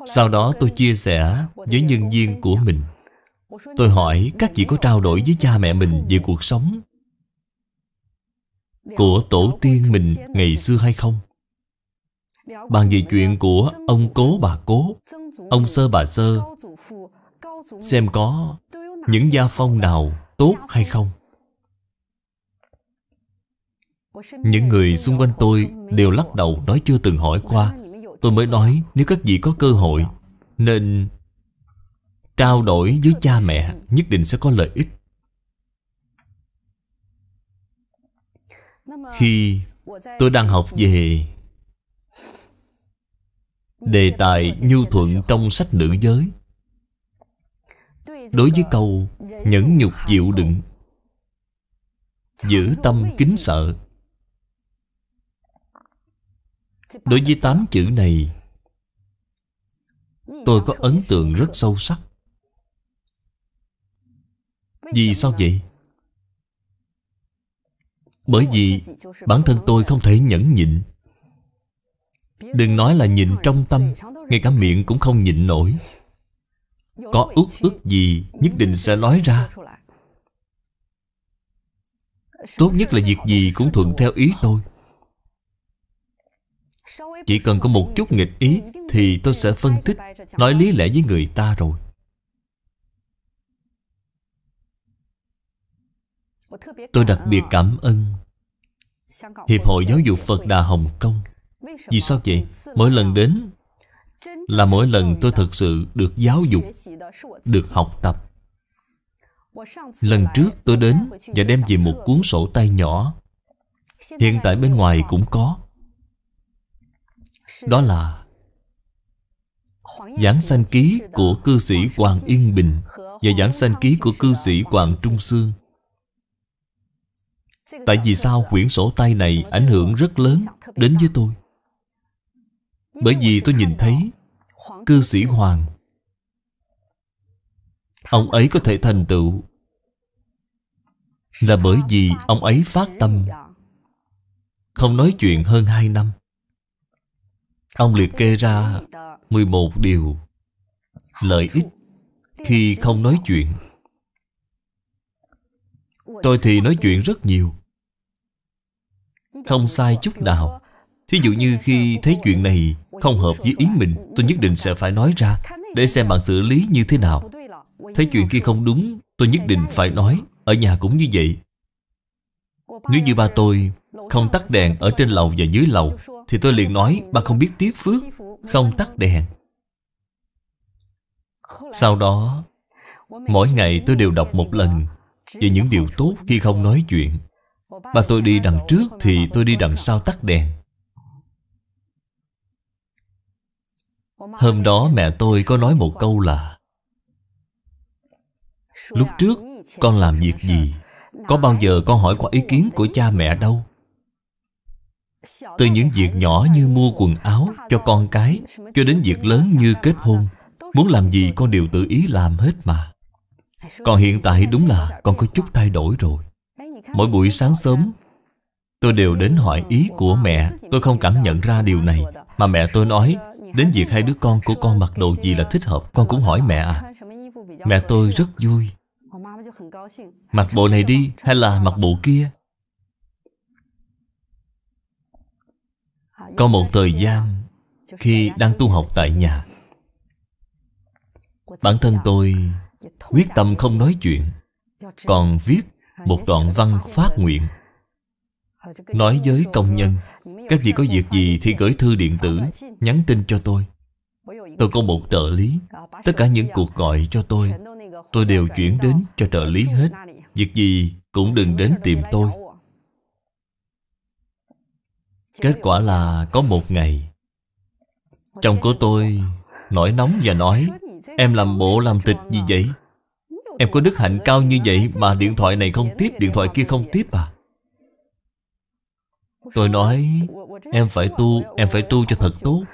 Sau đó tôi chia sẻ với nhân viên của mình. Tôi hỏi các vị có trao đổi với cha mẹ mình về cuộc sống của tổ tiên mình ngày xưa hay không? Bàn về chuyện của ông cố bà cố, ông sơ bà sơ, xem có những gia phong nào tốt hay không. Những người xung quanh tôi đều lắc đầu nói chưa từng hỏi qua. Tôi mới nói nếu các vị có cơ hội nên trao đổi với cha mẹ, nhất định sẽ có lợi ích. Khi tôi đang học về đề tài nhu thuận trong sách nữ giới, đối với câu nhẫn nhục chịu đựng, giữ tâm kính sợ, đối với 8 chữ này tôi có ấn tượng rất sâu sắc. Vì sao vậy? Bởi vì bản thân tôi không thể nhẫn nhịn. Đừng nói là nhịn trong tâm, ngay cả miệng cũng không nhịn nổi. Có uất ức gì nhất định sẽ nói ra. Tốt nhất là việc gì cũng thuận theo ý tôi. Chỉ cần có một chút nghịch ý thì tôi sẽ phân tích, nói lý lẽ với người ta rồi. Tôi đặc biệt cảm ơn Hiệp hội Giáo dục Phật Đà Hồng Kông. Vì sao vậy? Mỗi lần đến là mỗi lần tôi thật sự được giáo dục, được học tập. Lần trước tôi đến và đem về một cuốn sổ tay nhỏ. Hiện tại bên ngoài cũng có. Đó là Giảng sanh ký của cư sĩ Hoàng Yên Bình và giảng sanh ký của cư sĩ Hoàng Trung Xương. Tại vì sao quyển sổ tay này ảnh hưởng rất lớn đến với tôi? Bởi vì tôi nhìn thấy cư sĩ Hoàng, ông ấy có thể thành tựu là bởi vì ông ấy phát tâm không nói chuyện hơn 2 năm. Ông liệt kê ra 11 điều lợi ích khi không nói chuyện. Tôi thì nói chuyện rất nhiều, không sai chút nào. Thí dụ như khi thấy chuyện này không hợp với ý mình, tôi nhất định sẽ phải nói ra để xem bạn xử lý như thế nào. Thấy chuyện kia không đúng, tôi nhất định phải nói. Ở nhà cũng như vậy. Nếu như ba tôi không tắt đèn ở trên lầu và dưới lầu thì tôi liền nói ba không biết tiếc phước, không tắt đèn. Sau đó mỗi ngày tôi đều đọc một lần về những điều tốt khi không nói chuyện. Ba tôi đi đằng trước thì tôi đi đằng sau tắt đèn. Hôm đó mẹ tôi có nói một câu là: lúc trước con làm việc gì, có bao giờ con hỏi qua ý kiến của cha mẹ đâu. Từ những việc nhỏ như mua quần áo cho con cái, cho đến việc lớn như kết hôn, muốn làm gì con đều tự ý làm hết mà. Còn hiện tại đúng là con có chút thay đổi rồi. Mỗi buổi sáng sớm tôi đều đến hỏi ý của mẹ. Tôi không cảm nhận ra điều này, mà mẹ tôi nói đến việc hai đứa con của con mặc đồ gì là thích hợp, con cũng hỏi mẹ à. Mẹ tôi rất vui. Mặc bộ này đi hay là mặc bộ kia. Có một thời gian khi đang tu học tại nhà, bản thân tôi quyết tâm không nói chuyện, còn viết một đoạn văn phát nguyện, nói với công nhân: các vị có việc gì thì gửi thư điện tử, nhắn tin cho tôi. Tôi có một trợ lý, tất cả những cuộc gọi cho tôi đều chuyển đến cho trợ lý hết. Việc gì cũng đừng đến tìm tôi. Kết quả là có một ngày, chồng của tôi nổi nóng và nói: em làm bộ làm tịch gì vậy? Em có đức hạnh cao như vậy mà điện thoại này không tiếp, điện thoại kia không tiếp à? Tôi nói: em phải tu cho thật tốt.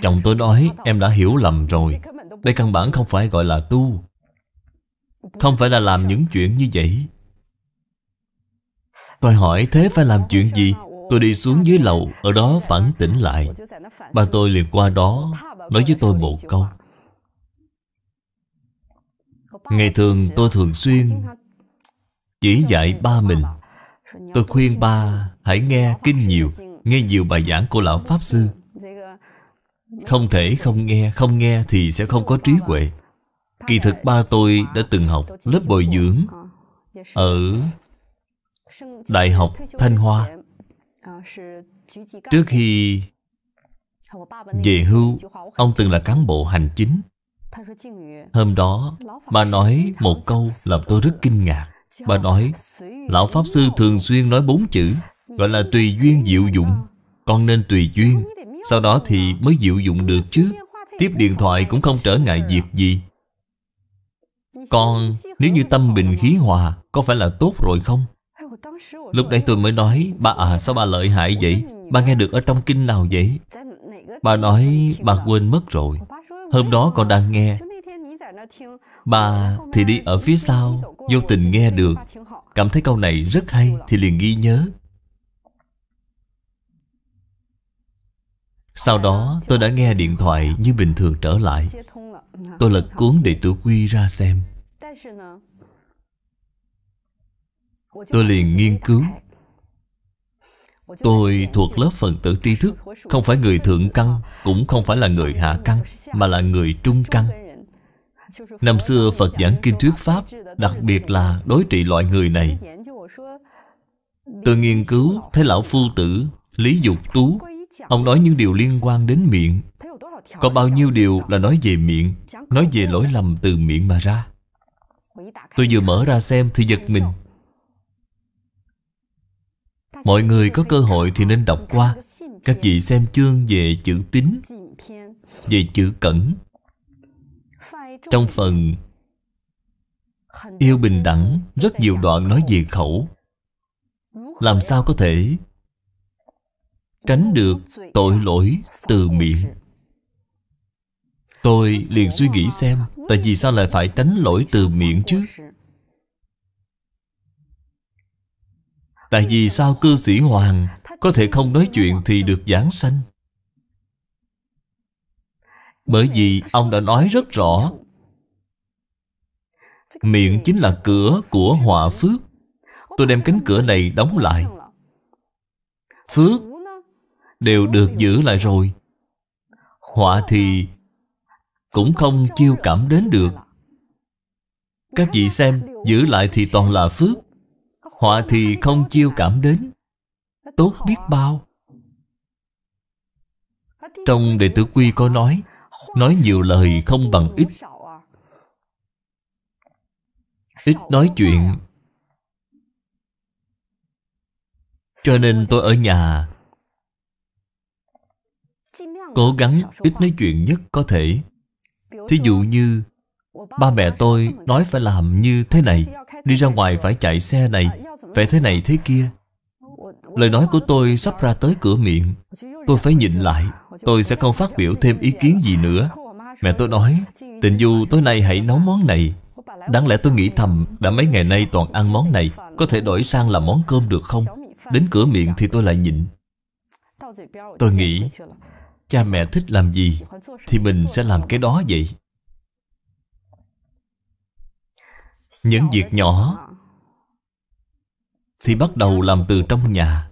Chồng tôi nói: em đã hiểu lầm rồi. Đây căn bản không phải gọi là tu, không phải là làm những chuyện như vậy. Tôi hỏi: thế phải làm chuyện gì? Tôi đi xuống dưới lầu, ở đó phản tỉnh lại. Ba tôi liền qua đó nói với tôi một câu. Ngày thường tôi thường xuyên chỉ dạy ba mình. Tôi khuyên ba hãy nghe kinh nhiều, nghe nhiều bài giảng của Lão Pháp Sư. Không thể không nghe thì sẽ không có trí huệ. Kỳ thực ba tôi đã từng học lớp bồi dưỡng ở Đại học Thanh Hoa. Trước khi về hưu, ông từng là cán bộ hành chính. Hôm đó, bà nói một câu làm tôi rất kinh ngạc. Bà nói: Lão Pháp Sư thường xuyên nói 4 chữ, gọi là tùy duyên diệu dụng. Con nên tùy duyên, sau đó thì mới diệu dụng được chứ. Tiếp điện thoại cũng không trở ngại việc gì. Con nếu như tâm bình khí hòa, có phải là tốt rồi không? Lúc đấy tôi mới nói: ba à, sao ba lợi hại vậy? Ba nghe được ở trong kinh nào vậy? Bà nói: ba quên mất rồi. Hôm đó con đang nghe. Ba thì đi ở phía sau, vô tình nghe được, cảm thấy câu này rất hay thì liền ghi nhớ. Sau đó tôi đã nghe điện thoại như bình thường trở lại. Tôi lật cuốn Đệ Tử Quy ra xem. Tôi liền nghiên cứu. Tôi thuộc lớp phần tử tri thức, không phải người thượng căn, cũng không phải là người hạ căn, mà là người trung căn. Năm xưa Phật giảng kinh thuyết Pháp, đặc biệt là đối trị loại người này. Tôi nghiên cứu thấy Lão Phu Tử Lý Dục Tú, ông nói những điều liên quan đến miệng. Có bao nhiêu điều là nói về miệng, nói về lỗi lầm từ miệng mà ra. Tôi vừa mở ra xem thì giật mình. Mọi người có cơ hội thì nên đọc qua. Các vị xem chương về chữ tín, về chữ cẩn. Trong phần yêu bình đẳng, rất nhiều đoạn nói về khẩu. Làm sao có thể tránh được tội lỗi từ miệng? Tôi liền suy nghĩ xem, tại vì sao lại phải tránh lỗi từ miệng chứ? Tại vì sao cư sĩ Hoàng có thể không nói chuyện thì được giảng sanh? Bởi vì ông đã nói rất rõ, miệng chính là cửa của họa phước. Tôi đem cánh cửa này đóng lại, phước đều được giữ lại rồi. Họa thì cũng không chiêu cảm đến được. Các vị xem, giữ lại thì toàn là phước, họa thì không chiêu cảm đến, tốt biết bao. Trong Đệ Tử Quy có nói nhiều lời không bằng ít. Ít nói chuyện Cho nên tôi ở nhà cố gắng ít nói chuyện nhất có thể. Thí dụ như ba mẹ tôi nói phải làm như thế này, đi ra ngoài phải chạy xe này, phải thế này thế kia. Lời nói của tôi sắp ra tới cửa miệng, tôi phải nhịn lại. Tôi sẽ không phát biểu thêm ý kiến gì nữa. Mẹ tôi nói, Tịnh Du tối nay hãy nấu món này. Đáng lẽ tôi nghĩ thầm, đã mấy ngày nay toàn ăn món này, có thể đổi sang làm món cơm được không? Đến cửa miệng thì tôi lại nhịn. Tôi nghĩ, cha mẹ thích làm gì thì mình sẽ làm cái đó vậy. Những việc nhỏ thì bắt đầu làm từ trong nhà.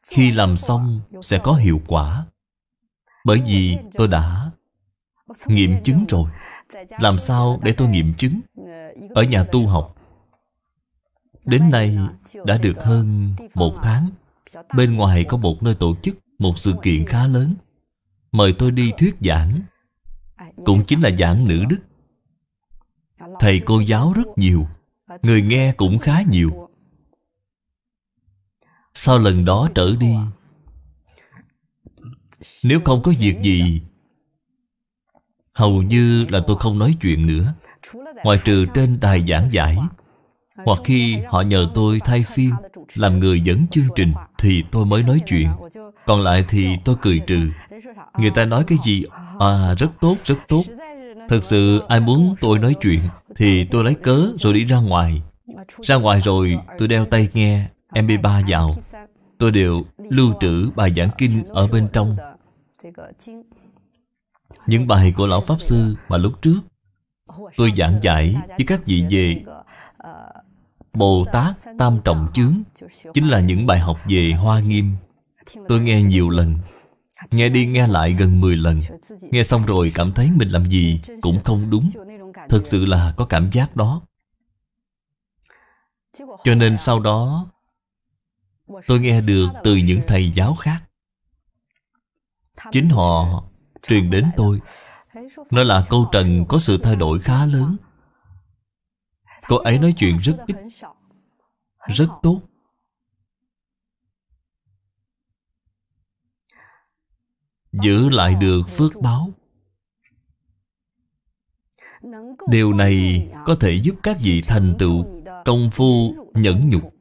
Khi làm xong sẽ có hiệu quả. Bởi vì tôi đã nghiệm chứng rồi. Làm sao để tôi nghiệm chứng? Ở nhà tu học đến nay đã được hơn 1 tháng. Bên ngoài có một nơi tổ chức một sự kiện khá lớn, mời tôi đi thuyết giảng. Cũng chính là giảng nữ đức. Thầy cô giáo rất nhiều, người nghe cũng khá nhiều. Sau lần đó trở đi, nếu không có việc gì, hầu như là tôi không nói chuyện nữa. Ngoại trừ trên đài giảng giải, hoặc khi họ nhờ tôi thay phiên làm người dẫn chương trình, thì tôi mới nói chuyện. Còn lại thì tôi cười trừ. Người ta nói cái gì, rất tốt, rất tốt. Thật sự ai muốn tôi nói chuyện thì tôi lấy cớ rồi đi ra ngoài. Ra ngoài rồi tôi đeo tai nghe MP3 vào. Tôi đều lưu trữ bài giảng kinh ở bên trong. Những bài của Lão Pháp Sư mà lúc trước tôi giảng giải với các vị về Bồ Tát Tam Trọng Chướng, chính là những bài học về Hoa Nghiêm. Tôi nghe nhiều lần, nghe đi nghe lại gần 10 lần. Nghe xong rồi cảm thấy mình làm gì cũng không đúng. Thật sự là có cảm giác đó. Cho nên sau đó tôi nghe được từ những thầy giáo khác. Chính họ truyền đến tôi, nói là cô Trần có sự thay đổi khá lớn. Cô ấy nói chuyện rất ít, rất tốt. Giữ lại được phước báo. Điều này có thể giúp các vị thành tựu công phu nhẫn nhục.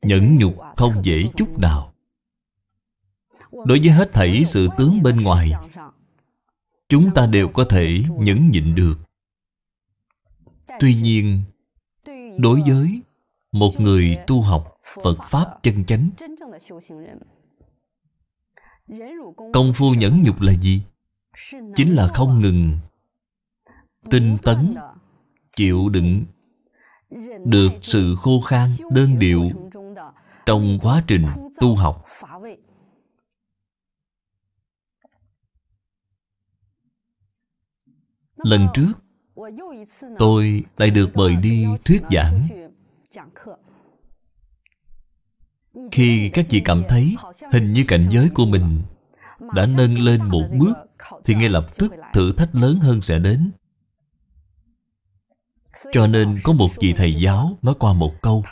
Nhẫn nhục không dễ chút nào. Đối với hết thảy sự tướng bên ngoài, chúng ta đều có thể nhẫn nhịn được. Tuy nhiên, đối với một người tu học Phật Pháp chân chánh, công phu nhẫn nhục là gì? Chính là không ngừng tinh tấn, chịu đựng được sự khô khan, đơn điệu trong quá trình tu học. Lần trước, tôi lại được mời đi thuyết giảng. Khi các vị cảm thấy hình như cảnh giới của mình đã nâng lên một bước, thì ngay lập tức thử thách lớn hơn sẽ đến. Cho nên có một vị thầy giáo nói qua một câu: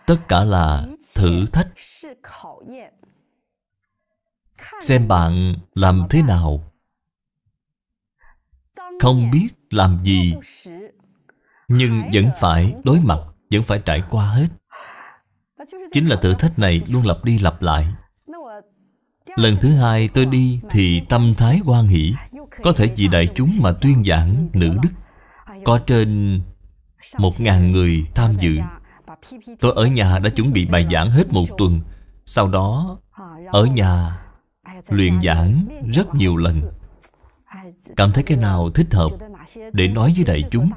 tất cả là thử thách. Xem bạn làm thế nào. Không biết làm gì, nhưng vẫn phải đối mặt, vẫn phải trải qua hết. Chính là thử thách này luôn lặp đi lặp lại. Lần thứ hai tôi đi thì tâm thái hoan hỷ. Có thể vì đại chúng mà tuyên giảng nữ đức. Có trên 1000 người tham dự. Tôi ở nhà đã chuẩn bị bài giảng hết 1 tuần. Sau đó ở nhà luyện giảng rất nhiều lần. Cảm thấy cái nào thích hợp để nói với đại chúng,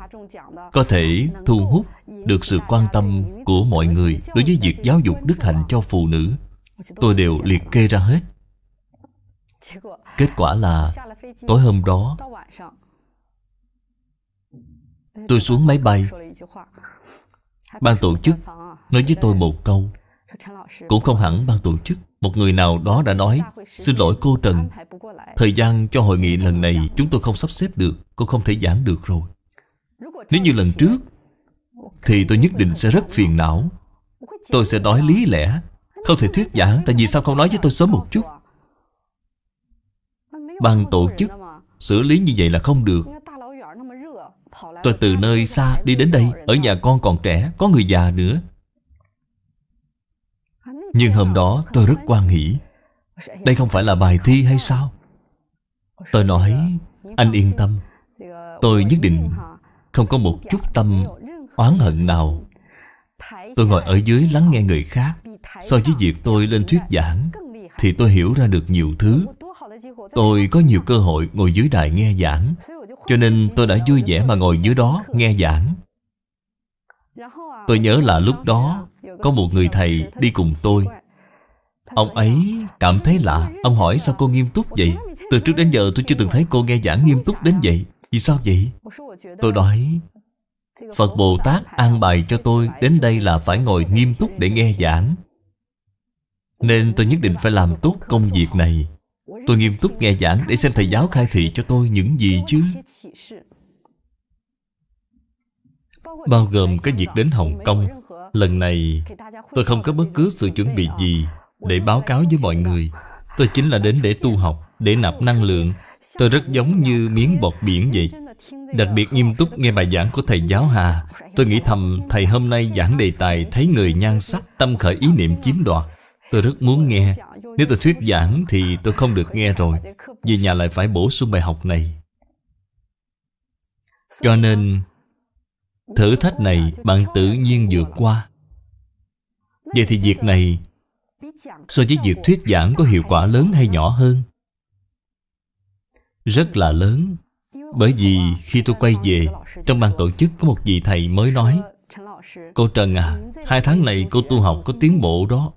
có thể thu hút được sự quan tâm của mọi người đối với việc giáo dục đức hạnh cho phụ nữ, tôi đều liệt kê ra hết. Kết quả là tối hôm đó tôi xuống máy bay, ban tổ chức nói với tôi một câu. Cũng không hẳn ban tổ chức, một người nào đó đã nói: xin lỗi cô Trần, thời gian cho hội nghị lần này chúng tôi không sắp xếp được, cô không thể giảng được rồi. Nếu như lần trước thì tôi nhất định sẽ rất phiền não. Tôi sẽ nói lý lẽ, không thể thuyết giảng. Tại vì sao không nói với tôi sớm một chút? Ban tổ chức xử lý như vậy là không được. Tôi từ nơi xa đi đến đây, ở nhà con còn trẻ, có người già nữa. Nhưng hôm đó tôi rất hoan hỉ. Đây không phải là bài thi hay sao? Tôi nói, anh yên tâm, tôi nhất định không có một chút tâm oán hận nào. Tôi ngồi ở dưới lắng nghe người khác. So với việc tôi lên thuyết giảng thì tôi hiểu ra được nhiều thứ. Tôi có nhiều cơ hội ngồi dưới đài nghe giảng, cho nên tôi đã vui vẻ mà ngồi dưới đó nghe giảng. Tôi nhớ là lúc đó có một người thầy đi cùng tôi. Ông ấy cảm thấy lạ. Ông hỏi, sao cô nghiêm túc vậy? Từ trước đến giờ tôi chưa từng thấy cô nghe giảng nghiêm túc đến vậy. Vì sao vậy? Tôi nói, Phật Bồ Tát an bài cho tôi đến đây là phải ngồi nghiêm túc để nghe giảng, nên tôi nhất định phải làm tốt công việc này. Tôi nghiêm túc nghe giảng để xem thầy giáo khai thị cho tôi những gì chứ. Bao gồm cái việc đến Hồng Kông. Lần này tôi không có bất cứ sự chuẩn bị gì để báo cáo với mọi người. Tôi chính là đến để tu học, để nạp năng lượng. Tôi rất giống như miếng bọt biển vậy. Đặc biệt nghiêm túc nghe bài giảng của thầy giáo Hà. Tôi nghĩ thầm, thầy hôm nay giảng đề tài thấy người nhan sắc, tâm khởi ý niệm chiếm đoạt. Tôi rất muốn nghe. Nếu tôi thuyết giảng thì tôi không được nghe rồi. Về nhà lại phải bổ sung bài học này. Cho nên thử thách này bạn tự nhiên vượt qua. Vậy thì việc này so với việc thuyết giảng có hiệu quả lớn hay nhỏ hơn? Rất là lớn. Bởi vì khi tôi quay về, trong ban tổ chức có một vị thầy mới nói, cô Trần à, 2 tháng này cô tu học có tiến bộ đó.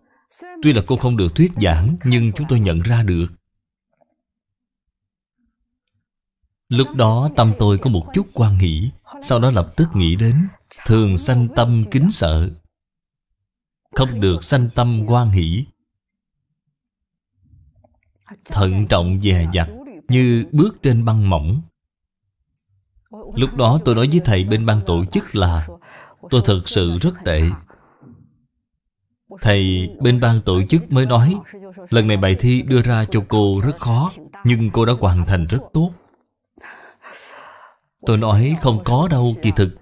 Tuy là cô không được thuyết giảng, nhưng chúng tôi nhận ra được. Lúc đó tâm tôi có một chút hoan hỷ. Sau đó lập tức nghĩ đến, thường sanh tâm kính sợ, không được sanh tâm hoan hỷ. Thận trọng dè dặt, như bước trên băng mỏng. Lúc đó tôi nói với thầy bên ban tổ chức là tôi thực sự rất tệ. Thầy bên ban tổ chức mới nói, lần này bài thi đưa ra cho cô rất khó, nhưng cô đã hoàn thành rất tốt. Tôi nói không có đâu, kỳ thực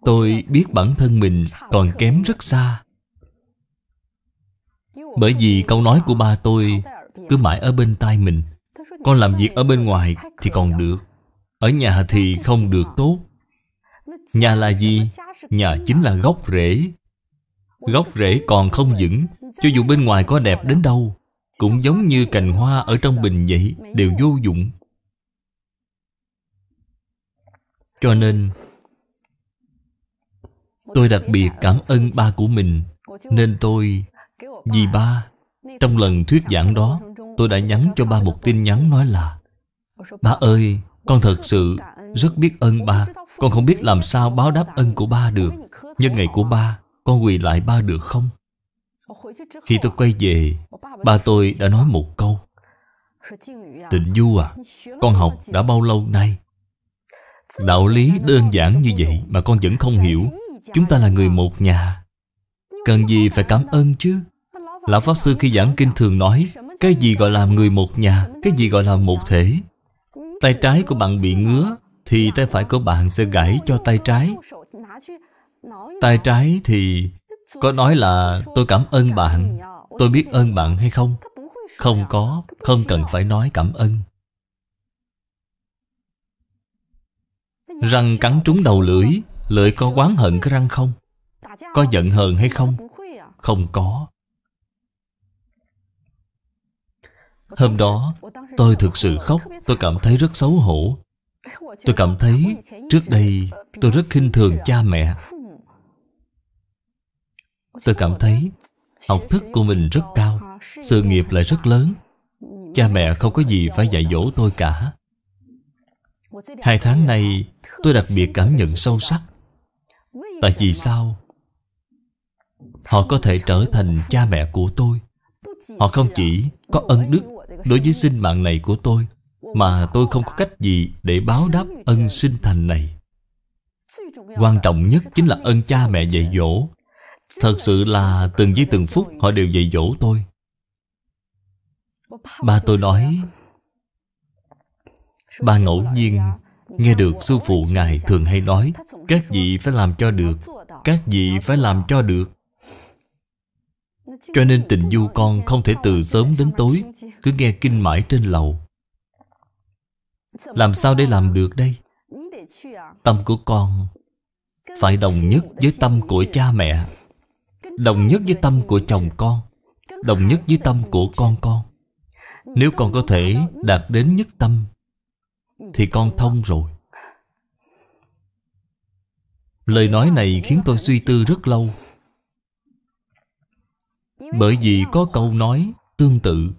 tôi biết bản thân mình còn kém rất xa. Bởi vì câu nói của ba tôi cứ mãi ở bên tai mình. Con làm việc ở bên ngoài thì còn được, ở nhà thì không được tốt. Nhà là gì? Nhà chính là gốc rễ. Gốc rễ còn không vững, cho dù bên ngoài có đẹp đến đâu, cũng giống như cành hoa ở trong bình vậy, đều vô dụng. Cho nên tôi đặc biệt cảm ơn ba của mình. Nên tôi, vì ba, trong lần thuyết giảng đó, tôi đã nhắn cho ba một tin nhắn nói là, ba ơi, con thật sự rất biết ơn ba. Con không biết làm sao báo đáp ơn của ba được. Nhân ngày của ba, con quỳ lại ba được không? Khi tôi quay về, ba tôi đã nói một câu, Tịnh Du à, con học đã bao lâu nay? Đạo lý đơn giản như vậy mà con vẫn không hiểu. Chúng ta là người một nhà, cần gì phải cảm ơn chứ? Lão Pháp Sư khi giảng kinh thường nói, cái gì gọi là người một nhà, cái gì gọi là một thể. Tay trái của bạn bị ngứa thì tay phải của bạn sẽ gãi cho tay trái. Tay trái thì có nói là tôi cảm ơn bạn, tôi biết ơn bạn hay không? Không có, không cần phải nói cảm ơn. Răng cắn trúng đầu lưỡi, lưỡi có oán hận cái răng không? Có giận hờn hay không? Không có. Hôm đó tôi thực sự khóc. Tôi cảm thấy rất xấu hổ. Tôi cảm thấy trước đây tôi rất khinh thường cha mẹ. Tôi cảm thấy học thức của mình rất cao, sự nghiệp lại rất lớn. Cha mẹ không có gì phải dạy dỗ tôi cả. 2 tháng nay tôi đặc biệt cảm nhận sâu sắc. Tại vì sao? Họ có thể trở thành cha mẹ của tôi. Họ không chỉ có ân đức đối với sinh mạng này của tôi, mà tôi không có cách gì để báo đáp ân sinh thành này. Quan trọng nhất chính là ơn cha mẹ dạy dỗ. Thật sự là từng giây từng phút họ đều dạy dỗ tôi. Ba tôi nói, ba ngẫu nhiên nghe được sư phụ ngài thường hay nói, các vị phải làm cho được, các vị phải làm cho được. Cho nên tình du con không thể từ sớm đến tối cứ nghe kinh mãi trên lầu. Làm sao để làm được đây? Tâm của con phải đồng nhất với tâm của cha mẹ, đồng nhất với tâm của chồng con, đồng nhất với tâm của con. Nếu con có thể đạt đến nhất tâm thì con thông rồi. Lời nói này khiến tôi suy tư rất lâu. Bởi vì có câu nói tương tự.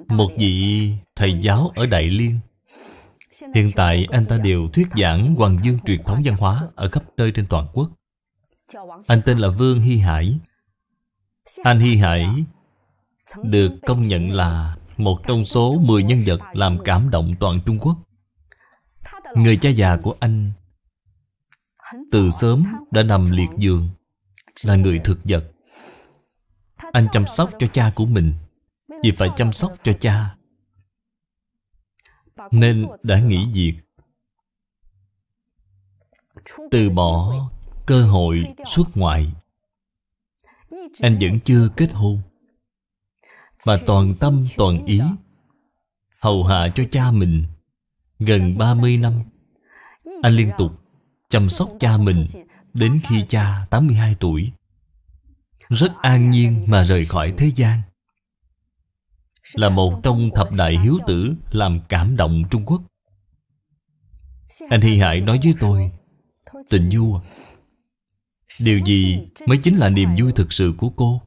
Một vị thầy giáo ở Đại Liên, hiện tại anh ta đều thuyết giảng Hoàng Dương truyền thống văn hóa ở khắp nơi trên toàn quốc. Anh tên là Vương Hy Hải. Anh Hy Hải được công nhận là một trong số 10 nhân vật làm cảm động toàn Trung Quốc. Người cha già của anh từ sớm đã nằm liệt giường, là người thực vật. Anh chăm sóc cho cha của mình. Vì phải chăm sóc cho cha nên đã nghỉ việc, từ bỏ cơ hội xuất ngoại. Anh vẫn chưa kết hôn, mà toàn tâm toàn ý hầu hạ cho cha mình gần 30 năm. Anh liên tục chăm sóc cha mình đến khi cha 82 tuổi, rất an nhiên mà rời khỏi thế gian. Là một trong thập đại hiếu tử làm cảm động Trung Quốc. Anh Hy Hải nói với tôi, tình du à, điều gì mới chính là niềm vui thực sự của cô?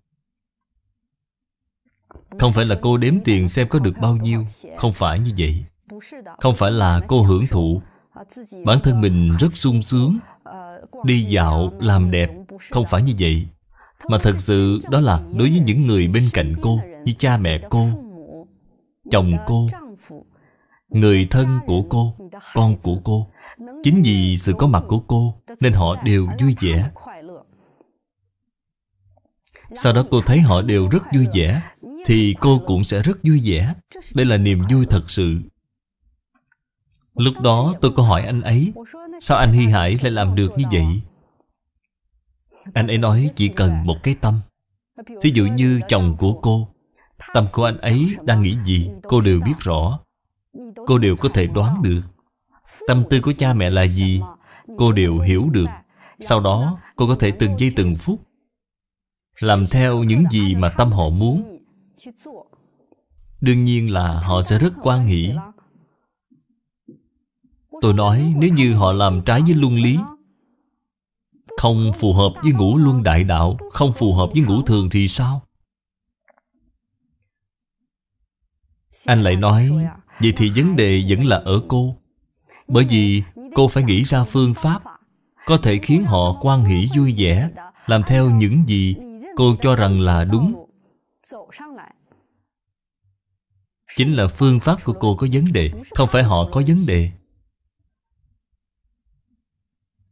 Không phải là cô đếm tiền xem có được bao nhiêu. Không phải như vậy. Không phải là cô hưởng thụ bản thân mình rất sung sướng, đi dạo, làm đẹp. Không phải như vậy. Mà thật sự đó là đối với những người bên cạnh cô, như cha mẹ cô, chồng cô, người thân của cô, con của cô. Chính vì sự có mặt của cô nên họ đều vui vẻ. Sau đó cô thấy họ đều rất vui vẻ thì cô cũng sẽ rất vui vẻ. Đây là niềm vui thật sự. Lúc đó tôi có hỏi anh ấy, sao anh Hy Hải lại làm được như vậy? Anh ấy nói chỉ cần một cái tâm. Thí dụ như chồng của cô, tâm của anh ấy đang nghĩ gì cô đều biết rõ. Cô đều có thể đoán được. Tâm tư của cha mẹ là gì cô đều hiểu được. Sau đó cô có thể từng giây từng phút làm theo những gì mà tâm họ muốn. Đương nhiên là họ sẽ rất hoan hỉ. Tôi nói nếu như họ làm trái với luân lý, không phù hợp với ngũ luân đại đạo, không phù hợp với ngũ thường thì sao? Anh lại nói, vậy thì vấn đề vẫn là ở cô. Bởi vì cô phải nghĩ ra phương pháp có thể khiến họ hoan hỉ vui vẻ, làm theo những gì cô cho rằng là đúng. Chính là phương pháp của cô có vấn đề, không phải họ có vấn đề.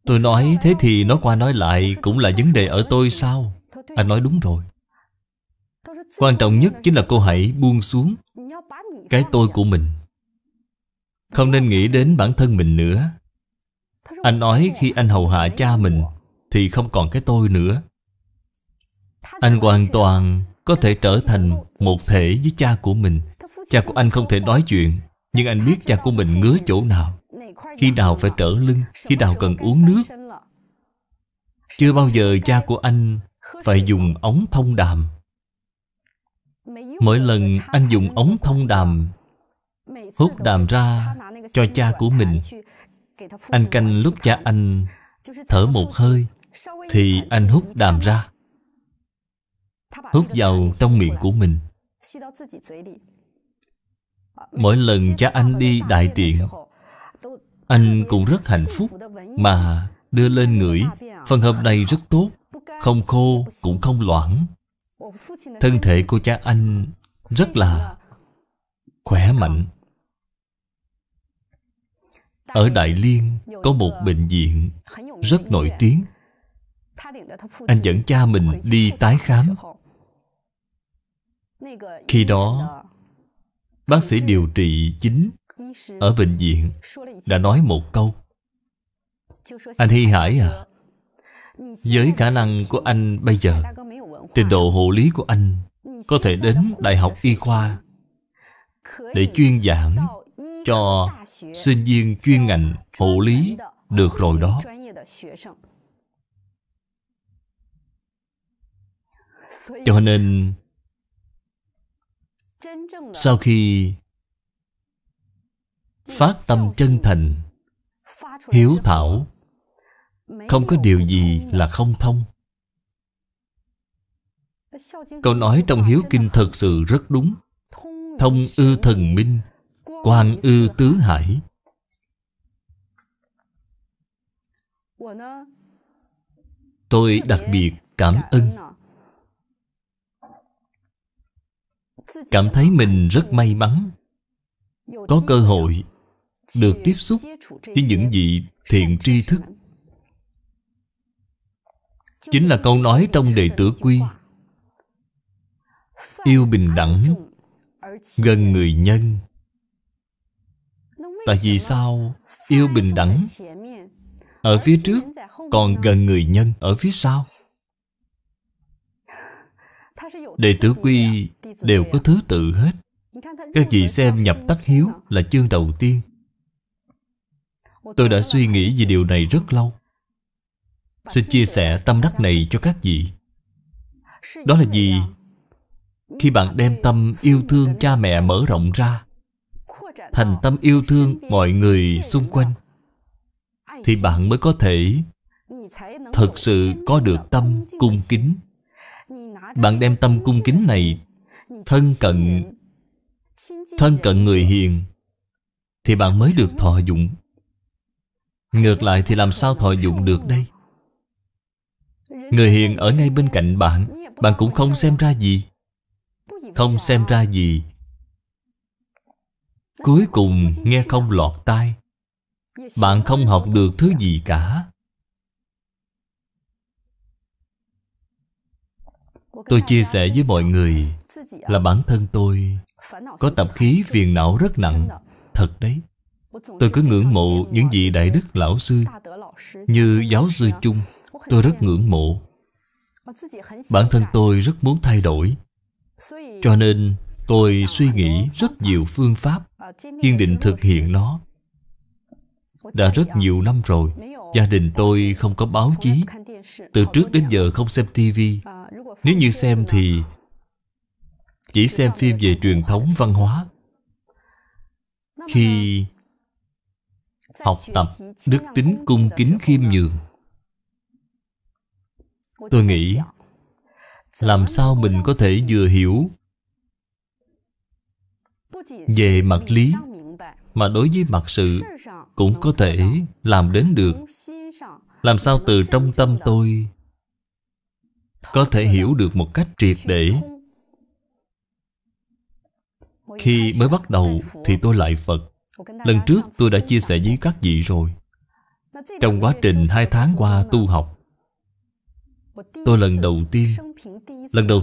Tôi nói thế thì nói qua nói lại cũng là vấn đề ở tôi sao? Anh nói đúng rồi. Quan trọng nhất chính là cô hãy buông xuống cái tôi của mình. Không nên nghĩ đến bản thân mình nữa. Anh nói khi anh hầu hạ cha mình thì không còn cái tôi nữa. Anh hoàn toàn có thể trở thành một thể với cha của mình. Cha của anh không thể nói chuyện, nhưng anh biết cha của mình ngứa chỗ nào, khi nào phải trở lưng, khi nào cần uống nước. Chưa bao giờ cha của anh phải dùng ống thông đàm. Mỗi lần anh dùng ống thông đàm hút đàm ra cho cha của mình, anh canh lúc cha anh thở một hơi thì anh hút đàm ra, hút vào trong miệng của mình. Mỗi lần cha anh đi đại tiện, anh cũng rất hạnh phúc mà đưa lên ngửi. Phần hợp này rất tốt, không khô cũng không loãng. Thân thể của cha anh rất là khỏe mạnh. Ở Đại Liên có một bệnh viện rất nổi tiếng. Anh dẫn cha mình đi tái khám. Khi đó, bác sĩ điều trị chính ở bệnh viện đã nói một câu: anh Hy Hải à, với khả năng của anh bây giờ, trình độ hộ lý của anh có thể đến Đại học Y khoa để chuyên giảng cho sinh viên chuyên ngành hộ lý được rồi đó. Cho nên sau khi phát tâm chân thành, hiếu thảo, không có điều gì là không thông. Câu nói trong Hiếu Kinh thật sự rất đúng: thông ư thần minh, quang ư tứ hải. Tôi đặc biệt cảm ơn, cảm thấy mình rất may mắn có cơ hội được tiếp xúc với những vị thiện tri thức. Chính là câu nói trong Đệ Tử Quy: yêu bình đẳng, gần người nhân. Tại vì sao yêu bình đẳng ở phía trước, còn gần người nhân ở phía sau? Đệ Tử Quy đều có thứ tự hết. Các vị xem nhập tắc hiếu là chương đầu tiên. Tôi đã suy nghĩ về điều này rất lâu. Xin chia sẻ tâm đắc này cho các vị. Đó là vì khi bạn đem tâm yêu thương cha mẹ mở rộng ra thành tâm yêu thương mọi người xung quanh, thì bạn mới có thể thật sự có được tâm cung kính. Bạn đem tâm cung kính này thân cận người hiền, thì bạn mới được thọ dụng. Ngược lại thì làm sao thọ dụng được đây? Người hiền ở ngay bên cạnh bạn, bạn cũng không xem ra gì. Không xem ra gì, cuối cùng nghe không lọt tai. Bạn không học được thứ gì cả. Tôi chia sẻ với mọi người là bản thân tôi có tập khí phiền não rất nặng. Thật đấy. Tôi cứ ngưỡng mộ những vị đại đức lão sư như giáo sư Chung. Tôi rất ngưỡng mộ. Bản thân tôi rất muốn thay đổi, cho nên tôi suy nghĩ rất nhiều phương pháp, kiên định thực hiện nó. Đã rất nhiều năm rồi, gia đình tôi không có báo chí. Từ trước đến giờ không xem tivi. Nếu như xem thì chỉ xem phim về truyền thống văn hóa. Khi học tập đức tính cung kính khiêm nhường, tôi nghĩ làm sao mình có thể vừa hiểu về mặt lý, mà đối với mặt sự cũng có thể làm đến được. Làm sao từ trong tâm tôi có thể hiểu được một cách triệt để. Khi mới bắt đầu thì tôi lại Phật. Lần trước tôi đã chia sẻ với các vị rồi. Trong quá trình 2 tháng qua tu học, tôi lần đầu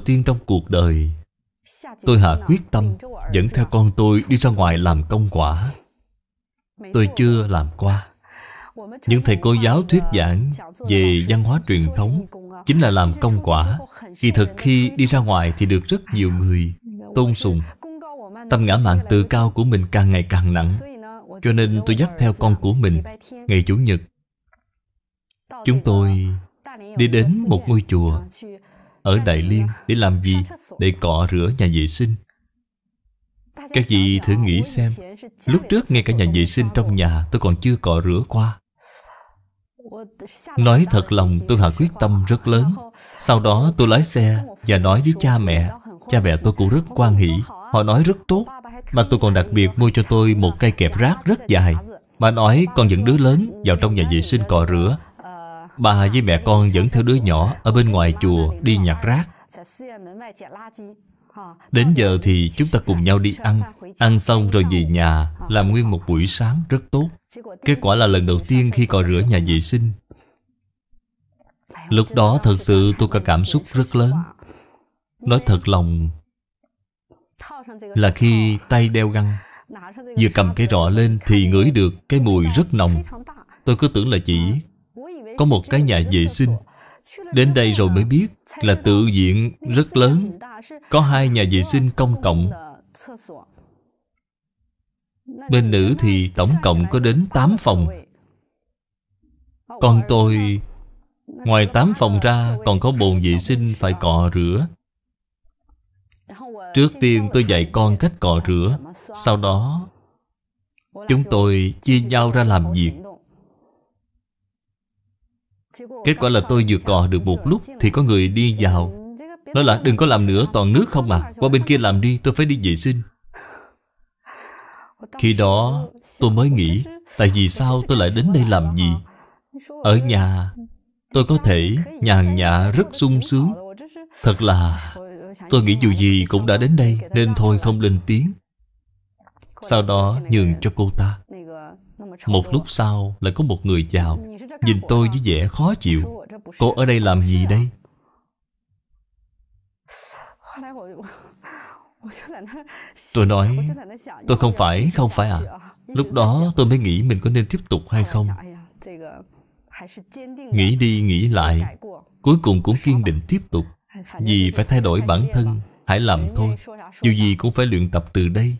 tiên trong cuộc đời, tôi hạ quyết tâm dẫn theo con tôi đi ra ngoài làm công quả. Tôi chưa làm qua. Những thầy cô giáo thuyết giảng về văn hóa truyền thống chính là làm công quả. Kỳ thực khi đi ra ngoài thì được rất nhiều người tôn sùng. Tâm ngã mạn tự cao của mình càng ngày càng nặng. Cho nên tôi dắt theo con của mình. Ngày Chủ nhật, chúng tôi đi đến một ngôi chùa ở Đại Liên để làm gì? Để cọ rửa nhà vệ sinh. Các vị thử nghĩ xem, lúc trước ngay cả nhà vệ sinh trong nhà tôi còn chưa cọ rửa qua. Nói thật lòng, tôi hạ quyết tâm rất lớn. Sau đó tôi lái xe và nói với cha mẹ. Cha mẹ tôi cũng rất hoan hỉ. Họ nói rất tốt. Mà tôi còn đặc biệt mua cho tôi một cây kẹp rác rất dài. Bà nói con dẫn đứa lớn vào trong nhà vệ sinh cọ rửa, bà với mẹ con dẫn theo đứa nhỏ ở bên ngoài chùa đi nhặt rác. Đến giờ thì chúng ta cùng nhau đi ăn. Ăn xong rồi về nhà, làm nguyên một buổi sáng rất tốt. Kết quả là lần đầu tiên khi cọ rửa nhà vệ sinh, lúc đó thật sự tôi có cảm xúc rất lớn. Nói thật lòng là khi tay đeo găng, vừa cầm cái rọ lên thì ngửi được cái mùi rất nồng. Tôi cứ tưởng là chỉ có một cái nhà vệ sinh. Đến đây rồi mới biết là tự viện rất lớn, có 2 nhà vệ sinh công cộng. Bên nữ thì tổng cộng có đến 8 phòng. Còn tôi, ngoài 8 phòng ra còn có bồn vệ sinh phải cọ rửa. Trước tiên tôi dạy con cách cọ rửa. Sau đó chúng tôi chia nhau ra làm việc. Kết quả là tôi vừa cọ được một lúc thì có người đi vào, nói là đừng có làm nữa, toàn nước không à, qua bên kia làm đi, tôi phải đi vệ sinh. Khi đó tôi mới nghĩ, tại vì sao tôi lại đến đây làm gì? Ở nhà tôi có thể nhàn nhã rất sung sướng. Thật là tôi nghĩ dù gì cũng đã đến đây nên thôi không lên tiếng. Sau đó nhường cho cô ta. Một lúc sau lại có một người vào, nhìn tôi với vẻ khó chịu. Cô ở đây làm gì đây? Tôi nói, tôi không phải à. Lúc đó tôi mới nghĩ mình có nên tiếp tục hay không. Nghĩ đi nghĩ lại, cuối cùng cũng kiên định tiếp tục. Vì phải thay đổi bản thân, hãy làm thôi. Dù gì cũng phải luyện tập từ đây.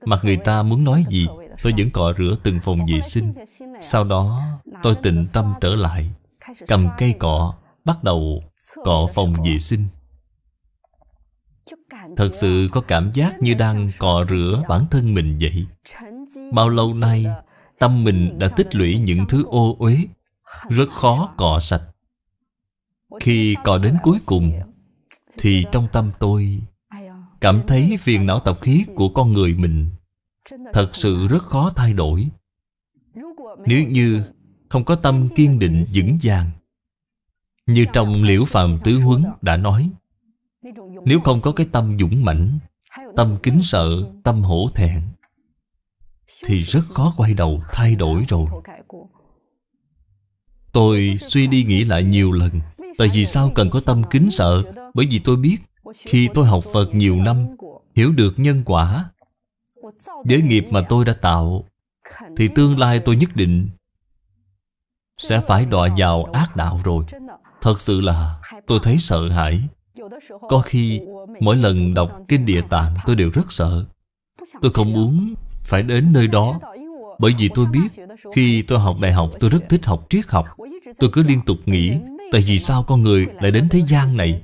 Mặc người ta muốn nói gì, tôi vẫn cọ rửa từng phòng vệ sinh. Sau đó tôi tịnh tâm trở lại, cầm cây cọ, bắt đầu cọ phòng vệ sinh. Thật sự có cảm giác như đang cọ rửa bản thân mình vậy. Bao lâu nay tâm mình đã tích lũy những thứ ô uế, rất khó cọ sạch. Khi cọ đến cuối cùng thì trong tâm tôi cảm thấy phiền não tập khí của con người mình thật sự rất khó thay đổi. Nếu như không có tâm kiên định vững vàng, như trong Liễu Phàm Tứ Huấn đã nói, nếu không có cái tâm dũng mãnh, tâm kính sợ, tâm hổ thẹn, thì rất khó quay đầu thay đổi rồi. Tôi suy đi nghĩ lại nhiều lần. Tại vì sao cần có tâm kính sợ? Bởi vì tôi biết khi tôi học Phật nhiều năm, hiểu được nhân quả với nghiệp mà tôi đã tạo, thì tương lai tôi nhất định sẽ phải đọa vào ác đạo rồi. Thật sự là tôi thấy sợ hãi. Có khi mỗi lần đọc Kinh Địa Tạng tôi đều rất sợ. Tôi không muốn phải đến nơi đó. Bởi vì tôi biết khi tôi học đại học tôi rất thích học triết học. Tôi cứ liên tục nghĩ, tại vì sao con người lại đến thế gian này?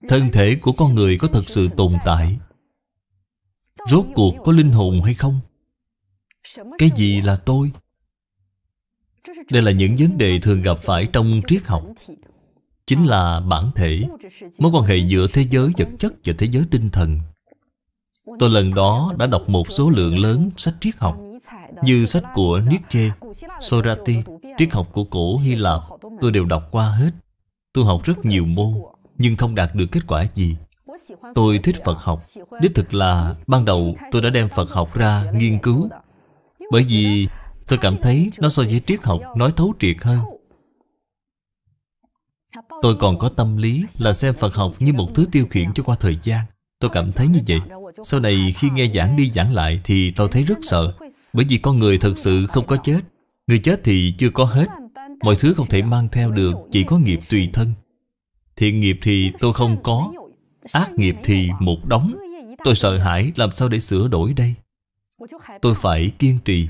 Thân thể của con người có thật sự tồn tại? Rốt cuộc có linh hồn hay không? Cái gì là tôi? Đây là những vấn đề thường gặp phải trong triết học. Chính là bản thể, mối quan hệ giữa thế giới vật chất và thế giới tinh thần. Tôi lần đó đã đọc một số lượng lớn sách triết học, như sách của Nietzsche, Socrates, triết học của cổ Hy Lạp. Tôi đều đọc qua hết. Tôi học rất nhiều môn, nhưng không đạt được kết quả gì. Tôi thích Phật học. Đích thực là ban đầu tôi đã đem Phật học ra nghiên cứu, bởi vì tôi cảm thấy nó so với triết học nói thấu triệt hơn. Tôi còn có tâm lý là xem Phật học như một thứ tiêu khiển cho qua thời gian. Tôi cảm thấy như vậy. Sau này khi nghe giảng đi giảng lại thì tôi thấy rất sợ. Bởi vì con người thật sự không có chết. Người chết thì chưa có hết. Mọi thứ không thể mang theo được, chỉ có nghiệp tùy thân. Thiện nghiệp thì tôi không có, ác nghiệp thì một đống. Tôi sợ hãi làm sao để sửa đổi đây. Tôi phải kiên trì.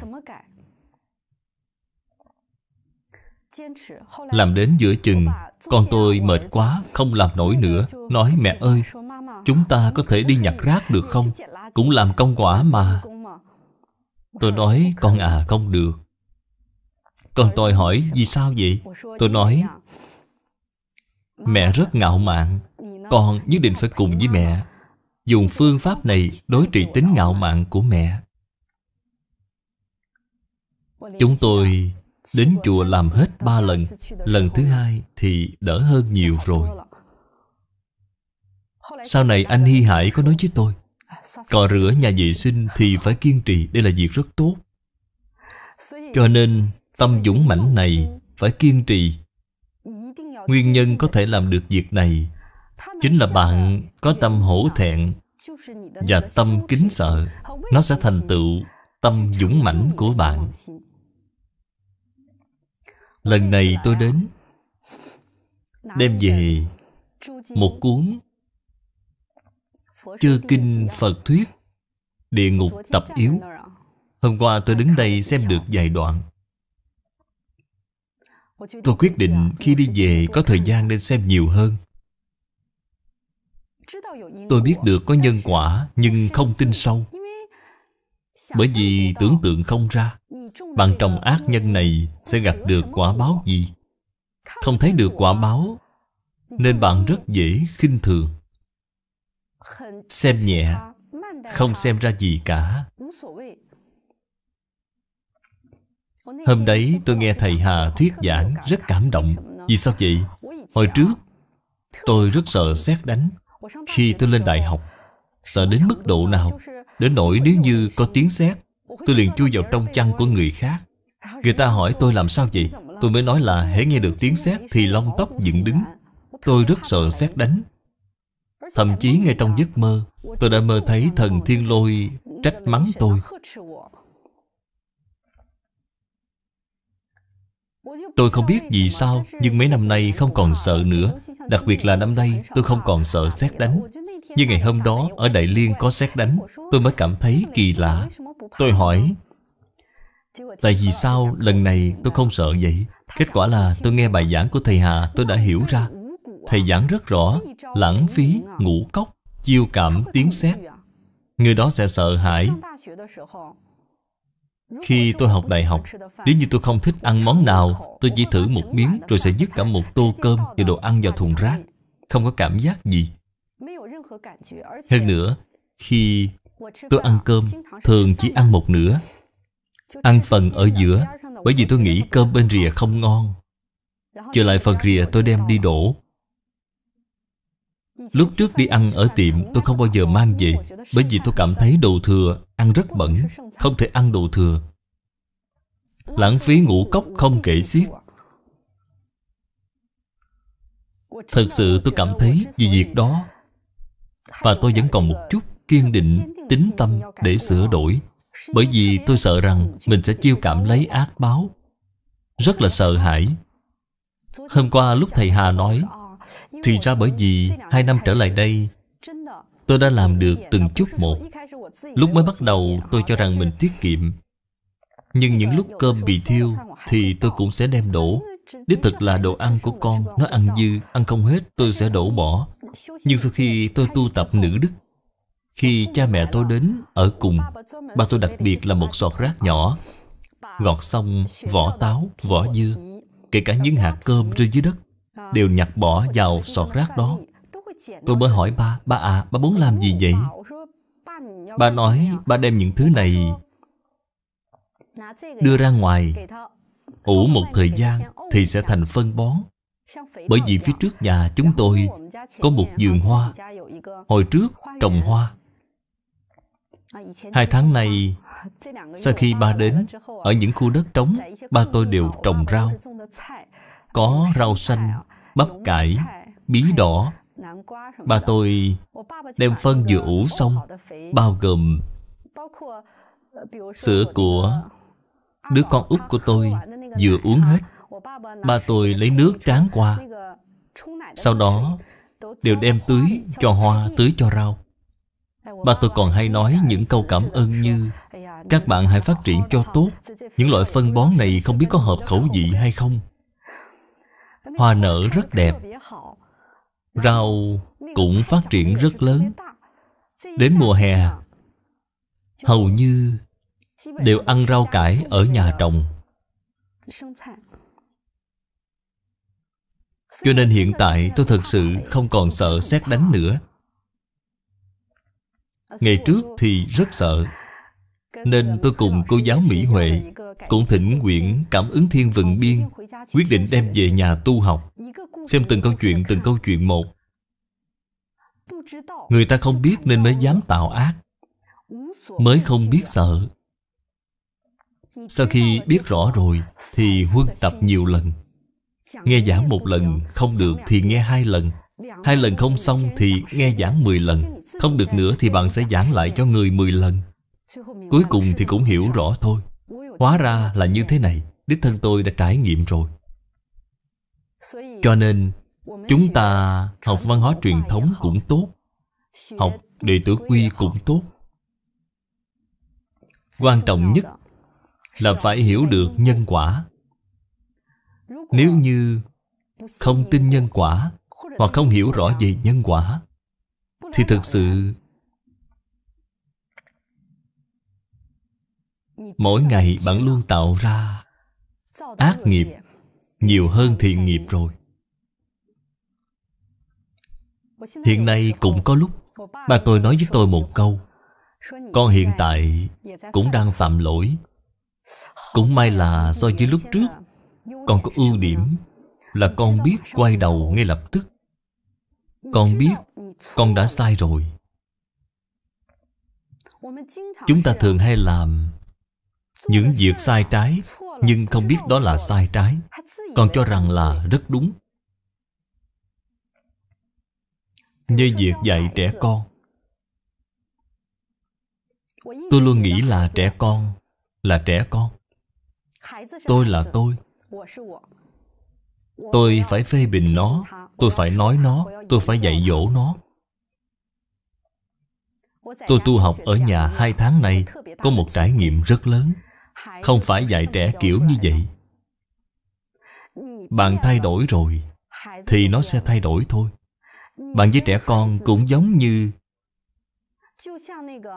Làm đến giữa chừng, con tôi mệt quá, không làm nổi nữa. Nói mẹ ơi, chúng ta có thể đi nhặt rác được không? Cũng làm công quả mà. Tôi nói con à không được. Con tôi hỏi vì sao vậy? Tôi nói mẹ rất ngạo mạn, con nhất định phải cùng với mẹ dùng phương pháp này đối trị tính ngạo mạn của mẹ. Chúng tôi đến chùa làm hết 3 lần. Lần thứ 2 thì đỡ hơn nhiều rồi. Sau này anh Hy Hải có nói với tôi, cọ rửa nhà vệ sinh thì phải kiên trì, đây là việc rất tốt. Cho nên tâm dũng mãnh này phải kiên trì. Nguyên nhân có thể làm được việc này chính là bạn có tâm hổ thẹn và tâm kính sợ. Nó sẽ thành tựu tâm dũng mãnh của bạn. Lần này tôi đến đem về một cuốn Chư Kinh Phật Thuyết Địa Ngục Tập Yếu. Hôm qua tôi đứng đây xem được vài đoạn. Tôi quyết định khi đi về có thời gian nên xem nhiều hơn. Tôi biết được có nhân quả nhưng không tin sâu. Bởi vì tưởng tượng không ra bạn trồng ác nhân này sẽ gặt được quả báo gì. Không thấy được quả báo nên bạn rất dễ khinh thường, xem nhẹ, không xem ra gì cả. Hôm đấy tôi nghe thầy Hà thuyết giảng rất cảm động. Vì sao vậy? Hồi trước tôi rất sợ sét đánh. Khi tôi lên đại học, sợ đến mức độ nào? Đến nỗi nếu như có tiếng sét, tôi liền chui vào trong chăn của người khác. Người ta hỏi tôi làm sao vậy? Tôi mới nói là hễ nghe được tiếng sét thì lông tóc dựng đứng. Tôi rất sợ sét đánh. Thậm chí ngay trong giấc mơ, tôi đã mơ thấy thần Thiên Lôi trách mắng tôi. Tôi không biết vì sao, nhưng mấy năm nay không còn sợ nữa. Đặc biệt là năm nay tôi không còn sợ sét đánh. Nhưng ngày hôm đó ở Đại Liên có sét đánh, tôi mới cảm thấy kỳ lạ. Tôi hỏi, tại vì sao lần này tôi không sợ vậy? Kết quả là tôi nghe bài giảng của thầy Hà, tôi đã hiểu ra. Thầy giảng rất rõ, lãng phí, ngũ cốc, chiêu cảm tiếng sét. Người đó sẽ sợ hãi. Khi tôi học đại học, nếu như tôi không thích ăn món nào, tôi chỉ thử một miếng rồi sẽ dứt cả một tô cơm và đồ ăn vào thùng rác. Không có cảm giác gì. Hơn nữa, khi tôi ăn cơm, thường chỉ ăn một nửa. Ăn phần ở giữa, bởi vì tôi nghĩ cơm bên rìa không ngon. Trở lại phần rìa tôi đem đi đổ. Lúc trước đi ăn ở tiệm tôi không bao giờ mang về, bởi vì tôi cảm thấy đồ thừa ăn rất bẩn, không thể ăn đồ thừa. Lãng phí ngũ cốc không kể xiết. Thật sự tôi cảm thấy vì việc đó và tôi vẫn còn một chút kiên định, tín tâm để sửa đổi. Bởi vì tôi sợ rằng mình sẽ chiêu cảm lấy ác báo. Rất là sợ hãi. Hôm qua lúc thầy Hà nói, thì ra bởi vì 2 năm trở lại đây tôi đã làm được từng chút một. Lúc mới bắt đầu tôi cho rằng mình tiết kiệm, nhưng những lúc cơm bị thiêu thì tôi cũng sẽ đem đổ. Đích thực là đồ ăn của con, nó ăn dư, ăn không hết tôi sẽ đổ bỏ. Nhưng sau khi tôi tu tập nữ đức, khi cha mẹ tôi đến ở cùng, ba tôi đặc biệt là một sọt rác nhỏ, gọt xong vỏ táo, vỏ dưa, kể cả những hạt cơm rơi dưới đất đều nhặt bỏ vào sọt rác đó. Tôi mới hỏi ba à, ba muốn làm gì vậy? Ba nói ba đem những thứ này đưa ra ngoài, ủ một thời gian thì sẽ thành phân bón. Bởi vì phía trước nhà chúng tôi có một vườn hoa. Hồi trước trồng hoa. 2 tháng nay, sau khi ba đến, ở những khu đất trống, ba tôi đều trồng rau. Có rau xanh, bắp cải, bí đỏ. Ba tôi đem phân vừa ủ xong, bao gồm sữa của đứa con út của tôi vừa uống hết. Ba tôi lấy nước tráng qua, sau đó đều đem tưới cho hoa, tưới cho rau. Ba tôi còn hay nói những câu cảm ơn như: các bạn hãy phát triển cho tốt. Những loại phân bón này không biết có hợp khẩu vị hay không. Hoa nở rất đẹp, rau cũng phát triển rất lớn. Đến mùa hè, hầu như đều ăn rau cải ở nhà trồng. Cho nên hiện tại tôi thật sự không còn sợ sét đánh nữa. Ngày trước thì rất sợ, nên tôi cùng cô giáo Mỹ Huệ cũng thỉnh quyển Cảm ứng Thiên Vựng Biên, quyết định đem về nhà tu học, xem từng câu chuyện một. Người ta không biết nên mới dám tạo ác, mới không biết sợ. Sau khi biết rõ rồi thì huân tập nhiều lần. Nghe giảng một lần không được thì nghe 2 lần. 2 lần không xong thì nghe giảng 10 lần. Không được nữa thì bạn sẽ giảng lại cho người 10 lần. Cuối cùng thì cũng hiểu rõ thôi. Hóa ra là như thế này. Đích thân tôi đã trải nghiệm rồi. Cho nên chúng ta học văn hóa truyền thống cũng tốt, học đệ tử quy cũng tốt. Quan trọng nhất là phải hiểu được nhân quả. Nếu như không tin nhân quả, hoặc không hiểu rõ về nhân quả, thì thực sự mỗi ngày bạn luôn tạo ra ác nghiệp nhiều hơn thiện nghiệp rồi. Hiện nay cũng có lúc ba tôi nói với tôi một câu: con hiện tại cũng đang phạm lỗi. Cũng may là so với lúc trước, con có ưu điểm là con biết quay đầu ngay lập tức. Con biết con đã sai rồi. Chúng ta thường hay làm những việc sai trái, nhưng không biết đó là sai trái, còn cho rằng là rất đúng. Như việc dạy trẻ con, tôi luôn nghĩ là trẻ con là trẻ con, tôi là tôi. Tôi phải phê bình nó, tôi phải nói nó, tôi phải dạy dỗ nó. Tôi tu học ở nhà 2 tháng này có một trải nghiệm rất lớn. Không phải dạy trẻ kiểu như vậy. Bạn thay đổi rồi thì nó sẽ thay đổi thôi. Bạn với trẻ con cũng giống như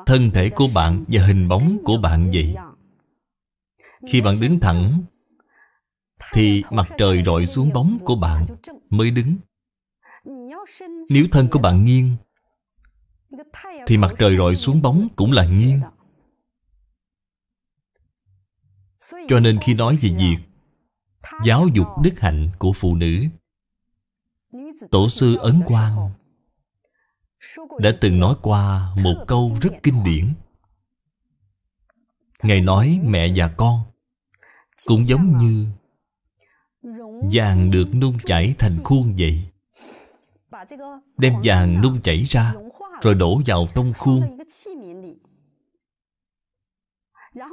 thân thể của bạn và hình bóng của bạn vậy. Khi bạn đứng thẳng thì mặt trời rọi xuống bóng của bạn mới đứng. Nếu thân của bạn nghiêng thì mặt trời rọi xuống bóng cũng là nghiêng. Cho nên khi nói về việc giáo dục đức hạnh của phụ nữ, Tổ sư Ấn Quang đã từng nói qua một câu rất kinh điển. Ngài nói mẹ và con cũng giống như vàng được nung chảy thành khuôn vậy. Đem vàng nung chảy ra rồi đổ vào trong khuôn.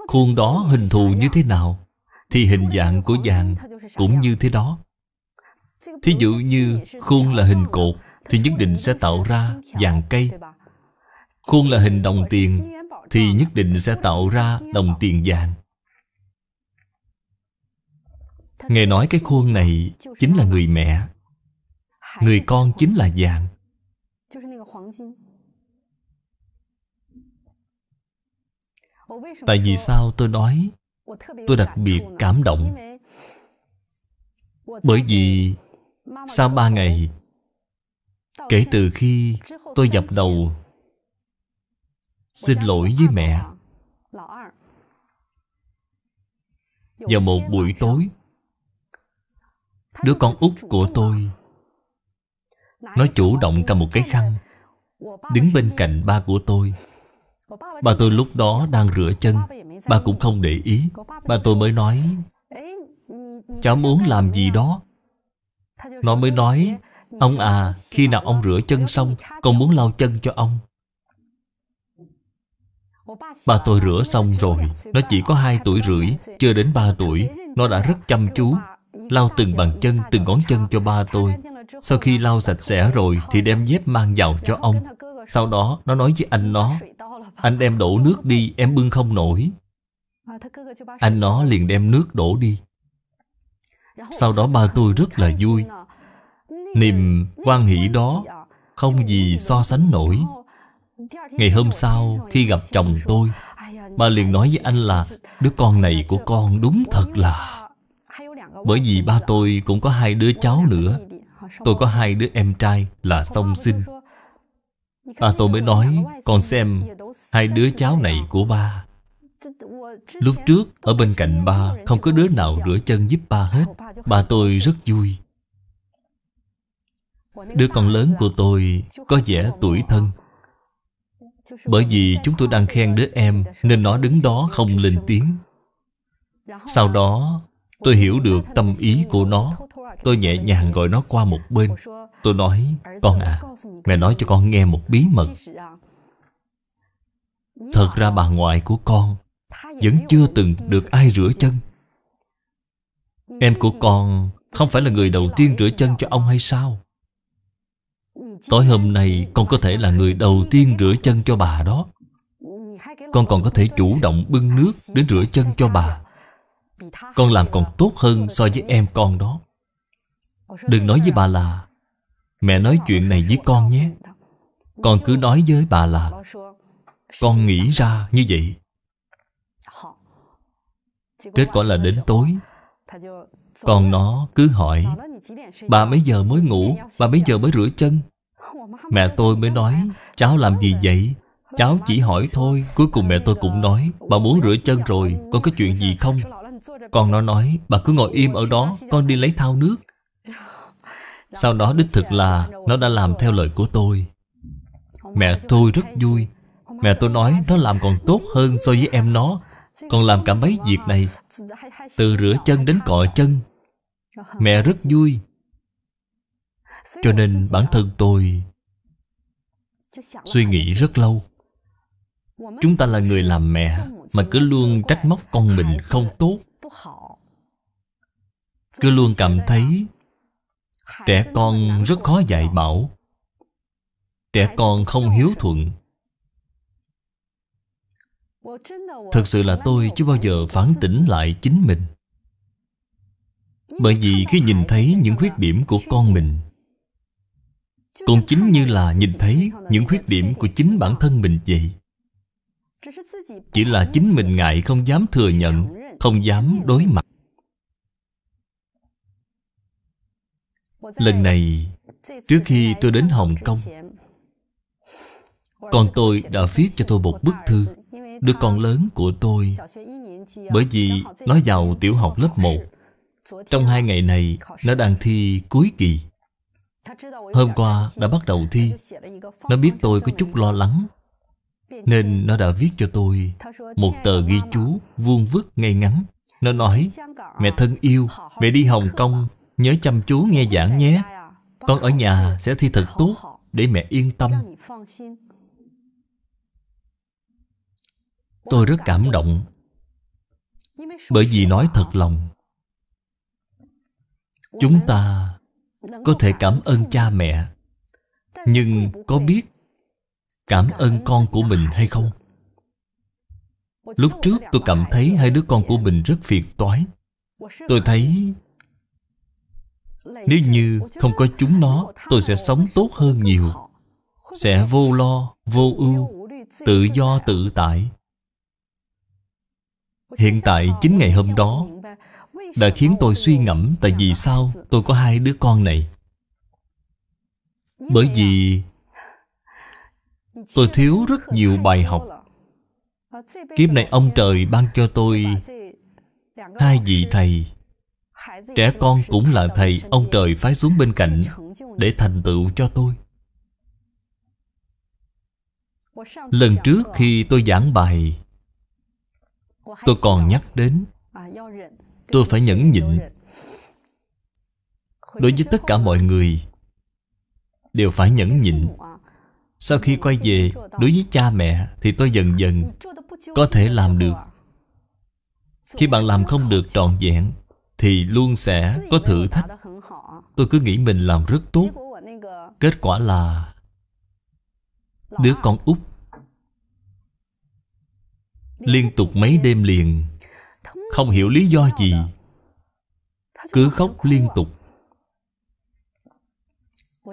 Khuôn đó hình thù như thế nào thì hình dạng của vàng cũng như thế đó. Thí dụ như khuôn là hình cột thì nhất định sẽ tạo ra vàng cây. Khuôn là hình đồng tiền thì nhất định sẽ tạo ra đồng tiền vàng. Ngài nói cái khuôn này chính là người mẹ, người con chính là vàng. Tại vì sao tôi nói tôi đặc biệt cảm động? Bởi vì sau 3 ngày kể từ khi tôi dập đầu xin lỗi với mẹ, vào một buổi tối, đứa con út của tôi nó chủ động cầm một cái khăn đứng bên cạnh ba của tôi. Ba tôi lúc đó đang rửa chân, ba cũng không để ý. Ba tôi mới nói: cháu muốn làm gì đó. Nó mới nói: ông à, khi nào ông rửa chân xong, con muốn lau chân cho ông. Ba tôi rửa xong rồi, nó chỉ có 2 tuổi rưỡi, chưa đến 3 tuổi. Nó đã rất chăm chú lau từng bàn chân, từng ngón chân cho ba tôi. Sau khi lau sạch sẽ rồi thì đem dép mang vào cho ông. Sau đó nó nói với anh nó: anh đem đổ nước đi, em bưng không nổi. Anh nó liền đem nước đổ đi. Sau đó ba tôi rất là vui. Niềm hoan hỷ đó không gì so sánh nổi. Ngày hôm sau khi gặp chồng tôi, ba liền nói với anh là: đứa con này của con đúng thật là... Bởi vì ba tôi cũng có 2 đứa cháu nữa. Tôi có 2 đứa em trai là song sinh. Ba tôi mới nói: con xem 2 đứa cháu này của ba. Lúc trước ở bên cạnh ba không có đứa nào rửa chân giúp ba hết. Ba tôi rất vui. Đứa con lớn của tôi có vẻ tủi thân. Bởi vì chúng tôi đang khen đứa em nên nó đứng đó không lên tiếng. Sau đó tôi hiểu được tâm ý của nó. Tôi nhẹ nhàng gọi nó qua một bên. Tôi nói: con à, mẹ nói cho con nghe một bí mật. Thật ra bà ngoại của con vẫn chưa từng được ai rửa chân. Em của con không phải là người đầu tiên rửa chân cho ông hay sao? Tối hôm nay con có thể là người đầu tiên rửa chân cho bà đó. Con còn có thể chủ động bưng nước đến rửa chân cho bà. Con làm còn tốt hơn so với em con đó. Đừng nói với bà là mẹ nói chuyện này với con nhé. Con cứ nói với bà là con nghĩ ra như vậy. Kết quả là đến tối, con nó cứ hỏi: bà mấy giờ mới ngủ? Bà mấy giờ mới rửa chân? Mẹ tôi mới nói: cháu làm gì vậy? Cháu chỉ hỏi thôi. Cuối cùng mẹ tôi cũng nói: bà muốn rửa chân rồi, con có chuyện gì không? Con nó nói: bà cứ ngồi im ở đó, con đi lấy thau nước. Sau đó đích thực là nó đã làm theo lời của tôi. Mẹ tôi rất vui. Mẹ tôi nói nó làm còn tốt hơn so với em nó. Còn làm cả mấy việc này, từ rửa chân đến cọ chân. Mẹ rất vui. Cho nên bản thân tôi suy nghĩ rất lâu. Chúng ta là người làm mẹ mà cứ luôn trách móc con mình không tốt, cứ luôn cảm thấy trẻ con rất khó dạy bảo, trẻ con không hiếu thuận. Thật sự là tôi chưa bao giờ phản tỉnh lại chính mình. Bởi vì khi nhìn thấy những khuyết điểm của con mình, cũng chính như là nhìn thấy những khuyết điểm của chính bản thân mình vậy. Chỉ là chính mình ngại không dám thừa nhận, không dám đối mặt. Lần này, trước khi tôi đến Hồng Kông, con tôi đã viết cho tôi một bức thư. Đứa con lớn của tôi, bởi vì nó vào tiểu học lớp 1. Trong 2 ngày này, nó đang thi cuối kỳ. Hôm qua đã bắt đầu thi. Nó biết tôi có chút lo lắng, nên nó đã viết cho tôi một tờ ghi chú vuông vức ngay ngắn. Nó nói: mẹ thân yêu, mẹ đi Hồng Kông nhớ chăm chú nghe giảng nhé. Con ở nhà sẽ thi thật tốt để mẹ yên tâm. Tôi rất cảm động, bởi vì nói thật lòng. Chúng ta có thể cảm ơn cha mẹ, nhưng có biết cảm ơn con của mình hay không? Lúc trước tôi cảm thấy 2 đứa con của mình rất phiền toái. Tôi thấy nếu như không có chúng nó, tôi sẽ sống tốt hơn nhiều, sẽ vô lo, vô ưu, tự do tự tại. Hiện tại chính ngày hôm đó đã khiến tôi suy ngẫm tại vì sao tôi có 2 đứa con này. Bởi vì tôi thiếu rất nhiều bài học. Kiếp này ông trời ban cho tôi 2 vị thầy. Trẻ con cũng là thầy ông trời phái xuống bên cạnh để thành tựu cho tôi. Lần trước khi tôi giảng bài, tôi còn nhắc đến tôi phải nhẫn nhịn. Đối với tất cả mọi người đều phải nhẫn nhịn. Sau khi quay về, đối với cha mẹ thì tôi dần dần có thể làm được. Khi bạn làm không được trọn vẹn thì luôn sẽ có thử thách. Tôi cứ nghĩ mình làm rất tốt. Kết quả là đứa con út liên tục mấy đêm liền, không hiểu lý do gì, cứ khóc liên tục.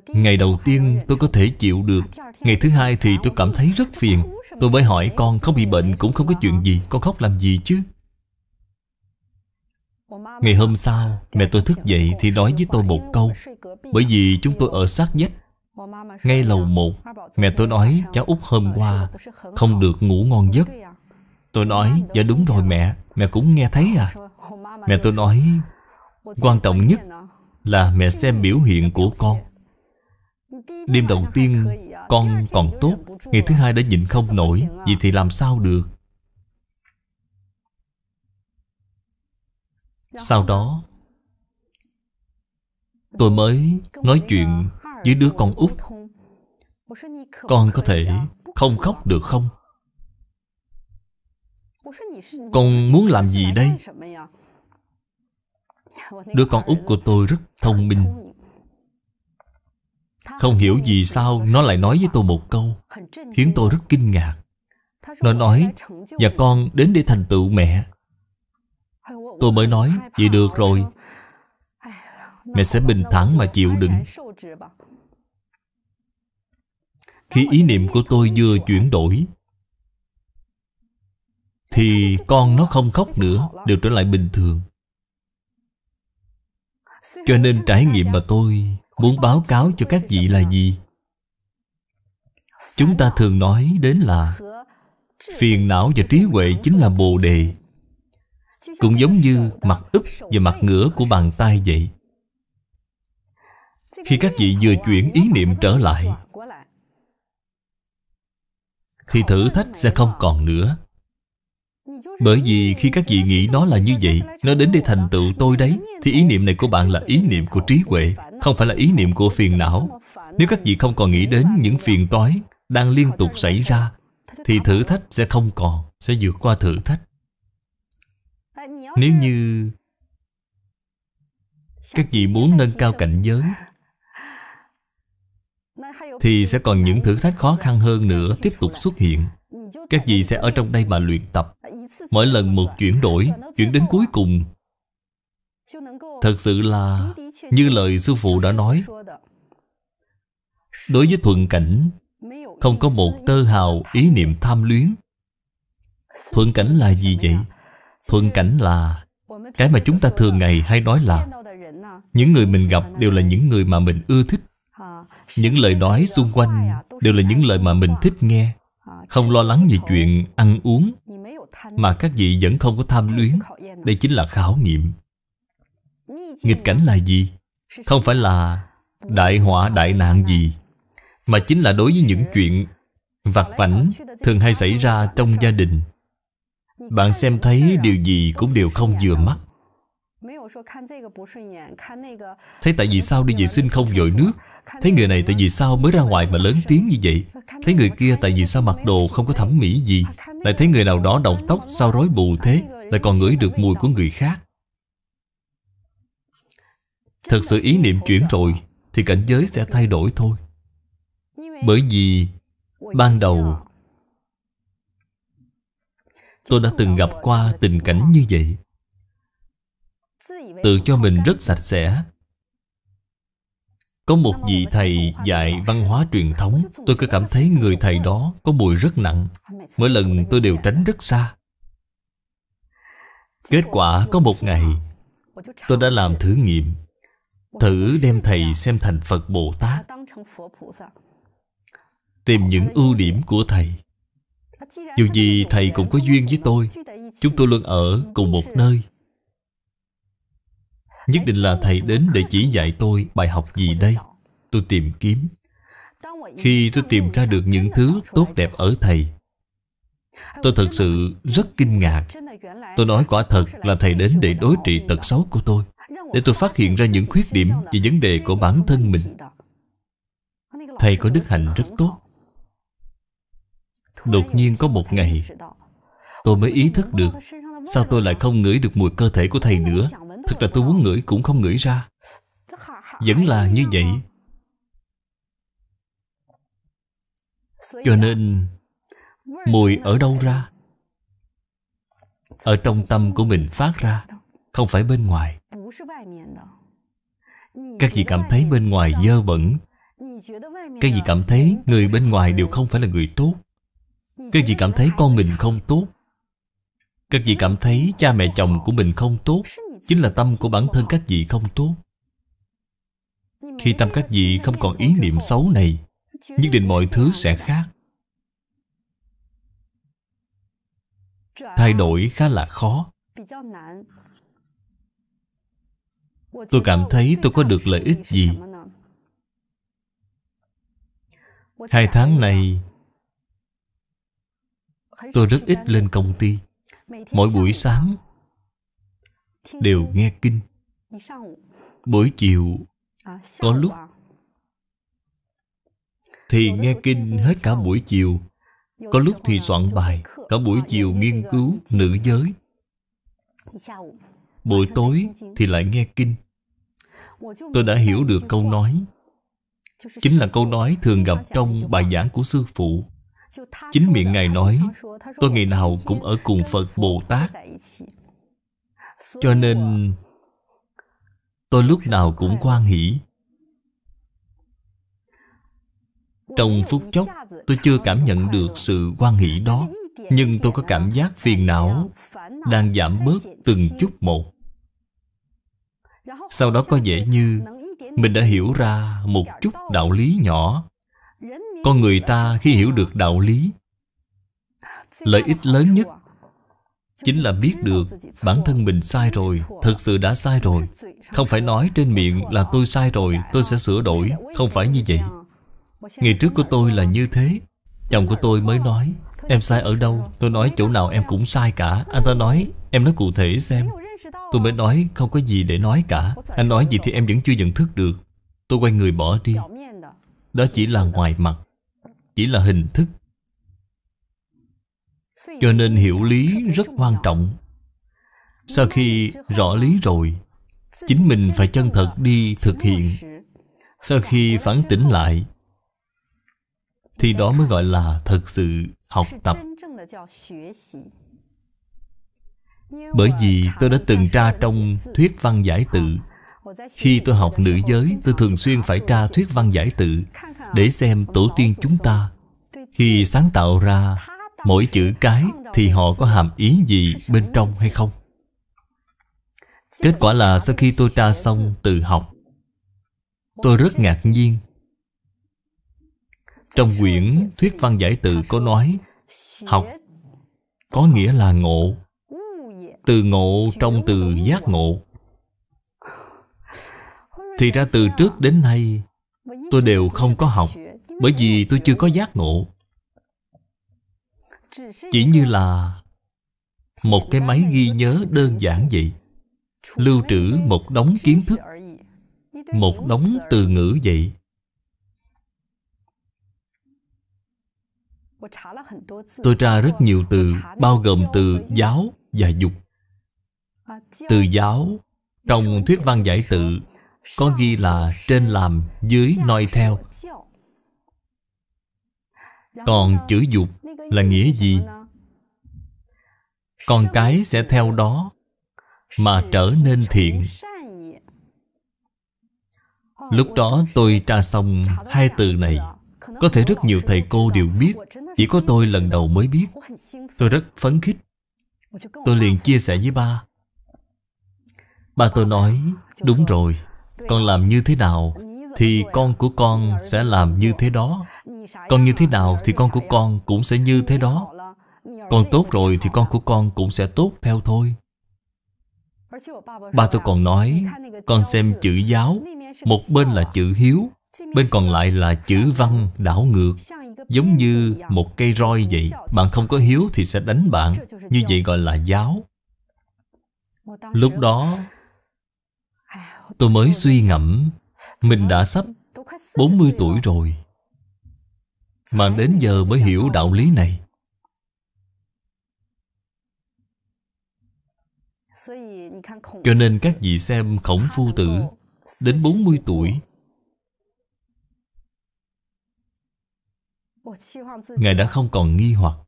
Ngày đầu tiên tôi có thể chịu được. Ngày thứ 2 thì tôi cảm thấy rất phiền. Tôi mới hỏi con không bị bệnh cũng không có chuyện gì, con khóc làm gì chứ? Ngày hôm sau, mẹ tôi thức dậy thì nói với tôi một câu. Bởi vì chúng tôi ở sát vách, ngay lầu 1. Mẹ tôi nói cháu út hôm qua không được ngủ ngon giấc. Tôi nói dạ đúng rồi mẹ, mẹ cũng nghe thấy à. Mẹ tôi nói quan trọng nhất là mẹ xem biểu hiện của con. Đêm đầu tiên con còn tốt, ngày thứ hai đã nhịn không nổi. Vậy thì làm sao được? Sau đó tôi mới nói chuyện với đứa con út. Con có thể không khóc được không? Con muốn làm gì đây? Đứa con út của tôi rất thông minh. Không hiểu vì sao nó lại nói với tôi một câu khiến tôi rất kinh ngạc. Nó nói: "Và con đến để thành tựu mẹ." Tôi mới nói: "Vậy được rồi, mẹ sẽ bình thản mà chịu đựng." Khi ý niệm của tôi vừa chuyển đổi thì con nó không khóc nữa, đều trở lại bình thường. Cho nên trải nghiệm mà tôi muốn báo cáo cho các vị là gì? Chúng ta thường nói đến là phiền não và trí huệ chính là Bồ Đề. Cũng giống như mặt úp và mặt ngửa của bàn tay vậy. Khi các vị vừa chuyển ý niệm trở lại thì thử thách sẽ không còn nữa. Bởi vì khi các vị nghĩ nó là như vậy, nó đến để thành tựu tôi đấy, thì ý niệm này của bạn là ý niệm của trí huệ, không phải là ý niệm của phiền não. Nếu các vị không còn nghĩ đến những phiền toái đang liên tục xảy ra thì thử thách sẽ không còn, sẽ vượt qua thử thách. Nếu như các vị muốn nâng cao cảnh giới thì sẽ còn những thử thách khó khăn hơn nữa tiếp tục xuất hiện. Các vị sẽ ở trong đây mà luyện tập. Mỗi lần một chuyển đổi, chuyển đến cuối cùng, thật sự là như lời sư phụ đã nói, đối với thuận cảnh không có một tơ hào ý niệm tham luyến. Thuận cảnh là gì vậy? Thuận cảnh là cái mà chúng ta thường ngày hay nói là những người mình gặp đều là những người mà mình ưa thích. Những lời nói xung quanh đều là những lời mà mình thích nghe. Không lo lắng về chuyện ăn uống, mà các vị vẫn không có tham luyến. Đây chính là khảo nghiệm. Nghịch cảnh là gì? Không phải là đại họa đại nạn gì, mà chính là đối với những chuyện vặt vãnh thường hay xảy ra trong gia đình. Bạn xem thấy điều gì cũng đều không vừa mắt. Thấy tại vì sao đi vệ sinh không dội nước? Thấy người này tại vì sao mới ra ngoài mà lớn tiếng như vậy? Thấy người kia tại vì sao mặc đồ không có thẩm mỹ gì? Lại thấy người nào đó đầu tóc sao rối bù thế, lại còn ngửi được mùi của người khác. Thật sự ý niệm chuyển rồi thì cảnh giới sẽ thay đổi thôi. Bởi vì ban đầu tôi đã từng gặp qua tình cảnh như vậy. Tự cho mình rất sạch sẽ. Có một vị thầy dạy văn hóa truyền thống, tôi cứ cảm thấy người thầy đó có mùi rất nặng. Mỗi lần tôi đều tránh rất xa. Kết quả có một ngày tôi đã làm thử nghiệm, thử đem thầy xem thành Phật Bồ Tát, tìm những ưu điểm của thầy. Dù gì thầy cũng có duyên với tôi, chúng tôi luôn ở cùng một nơi. Nhất định là thầy đến để chỉ dạy tôi bài học gì đây. Tôi tìm kiếm. Khi tôi tìm ra được những thứ tốt đẹp ở thầy, tôi thật sự rất kinh ngạc. Tôi nói quả thật là thầy đến để đối trị tật xấu của tôi, để tôi phát hiện ra những khuyết điểm về vấn đề của bản thân mình. Thầy có đức hạnh rất tốt. Đột nhiên có một ngày, tôi mới ý thức được sao tôi lại không ngửi được mùi cơ thể của thầy nữa. Thật là tôi muốn ngửi cũng không ngửi ra. Vẫn là như vậy. Cho nên mùi ở đâu ra? Ở trong tâm của mình phát ra, không phải bên ngoài. Các vị cảm thấy bên ngoài dơ bẩn, các vị cảm thấy người bên ngoài đều không phải là người tốt, các vị cảm thấy con mình không tốt, các vị cảm thấy cha mẹ chồng của mình không tốt. Chính là tâm của bản thân các vị không tốt. Khi tâm các vị không còn ý niệm xấu này, nhất định mọi thứ sẽ khác. Thay đổi khá là khó. Tôi cảm thấy tôi có được lợi ích gì? 2 tháng này tôi rất ít lên công ty. Mỗi buổi sáng đều nghe kinh. Buổi chiều có lúc thì nghe kinh hết cả buổi chiều. Có lúc thì soạn bài, cả buổi chiều nghiên cứu nữ giới. Buổi tối thì lại nghe kinh. Tôi đã hiểu được câu nói. Chính là câu nói thường gặp trong bài giảng của Sư Phụ. Chính miệng Ngài nói, tôi ngày nào cũng ở cùng Phật Bồ Tát. Cho nên tôi lúc nào cũng hoan hỷ. Trong phút chốc tôi chưa cảm nhận được sự hoan hỷ đó, nhưng tôi có cảm giác phiền não đang giảm bớt từng chút một. Sau đó có vẻ như mình đã hiểu ra một chút đạo lý nhỏ. Con người ta khi hiểu được đạo lý, lợi ích lớn nhất chính là biết được bản thân mình sai rồi, thực sự đã sai rồi. Không phải nói trên miệng là tôi sai rồi, tôi sẽ sửa đổi. Không phải như vậy. Ngày trước của tôi là như thế. Chồng của tôi mới nói, em sai ở đâu? Tôi nói chỗ nào em cũng sai cả. Anh ta nói, em nói cụ thể xem. Tôi mới nói, không có gì để nói cả. Anh nói gì thì em vẫn chưa nhận thức được. Tôi quay người bỏ đi. Đó chỉ là ngoài mặt, chỉ là hình thức. Cho nên hiểu lý rất quan trọng. Sau khi rõ lý rồi, chính mình phải chân thật đi thực hiện. Sau khi phản tỉnh lại, thì đó mới gọi là thật sự học tập. Bởi vì tôi đã từng tra trong thuyết văn giải tự. Khi tôi học nữ giới, tôi thường xuyên phải tra thuyết văn giải tự để xem tổ tiên chúng ta khi sáng tạo ra mỗi chữ cái thì họ có hàm ý gì bên trong hay không. Kết quả là sau khi tôi tra xong tự học, tôi rất ngạc nhiên. Trong quyển thuyết văn giải tự có nói, học có nghĩa là ngộ. Từ ngộ trong từ giác ngộ. Thì ra từ trước đến nay tôi đều không có học, bởi vì tôi chưa có giác ngộ. Chỉ như là một cái máy ghi nhớ đơn giản vậy, lưu trữ một đống kiến thức, một đống từ ngữ vậy. Tôi tra rất nhiều từ, bao gồm từ giáo và dục. Từ giáo trong thuyết văn giải tự có ghi là trên làm, dưới noi theo. Còn chữ dục là nghĩa gì? Con cái sẽ theo đó mà trở nên thiện. Lúc đó tôi tra xong 2 từ này, có thể rất nhiều thầy cô đều biết, chỉ có tôi lần đầu mới biết. Tôi rất phấn khích. Tôi liền chia sẻ với ba. Ba tôi nói, đúng rồi, con làm như thế nào thì con của con sẽ làm như thế đó. Con như thế nào thì con của con cũng sẽ như thế đó. Con tốt rồi thì con của con cũng sẽ tốt theo thôi. Ba tôi còn nói, con xem chữ giáo, một bên là chữ hiếu, bên còn lại là chữ văn đảo ngược, giống như một cây roi vậy. Bạn không có hiếu thì sẽ đánh bạn. Như vậy gọi là giáo. Lúc đó tôi mới suy ngẫm, mình đã sắp 40 tuổi rồi mà đến giờ mới hiểu đạo lý này. Cho nên các vị xem Khổng Phu Tử đến 40 tuổi, Ngài đã không còn nghi hoặc.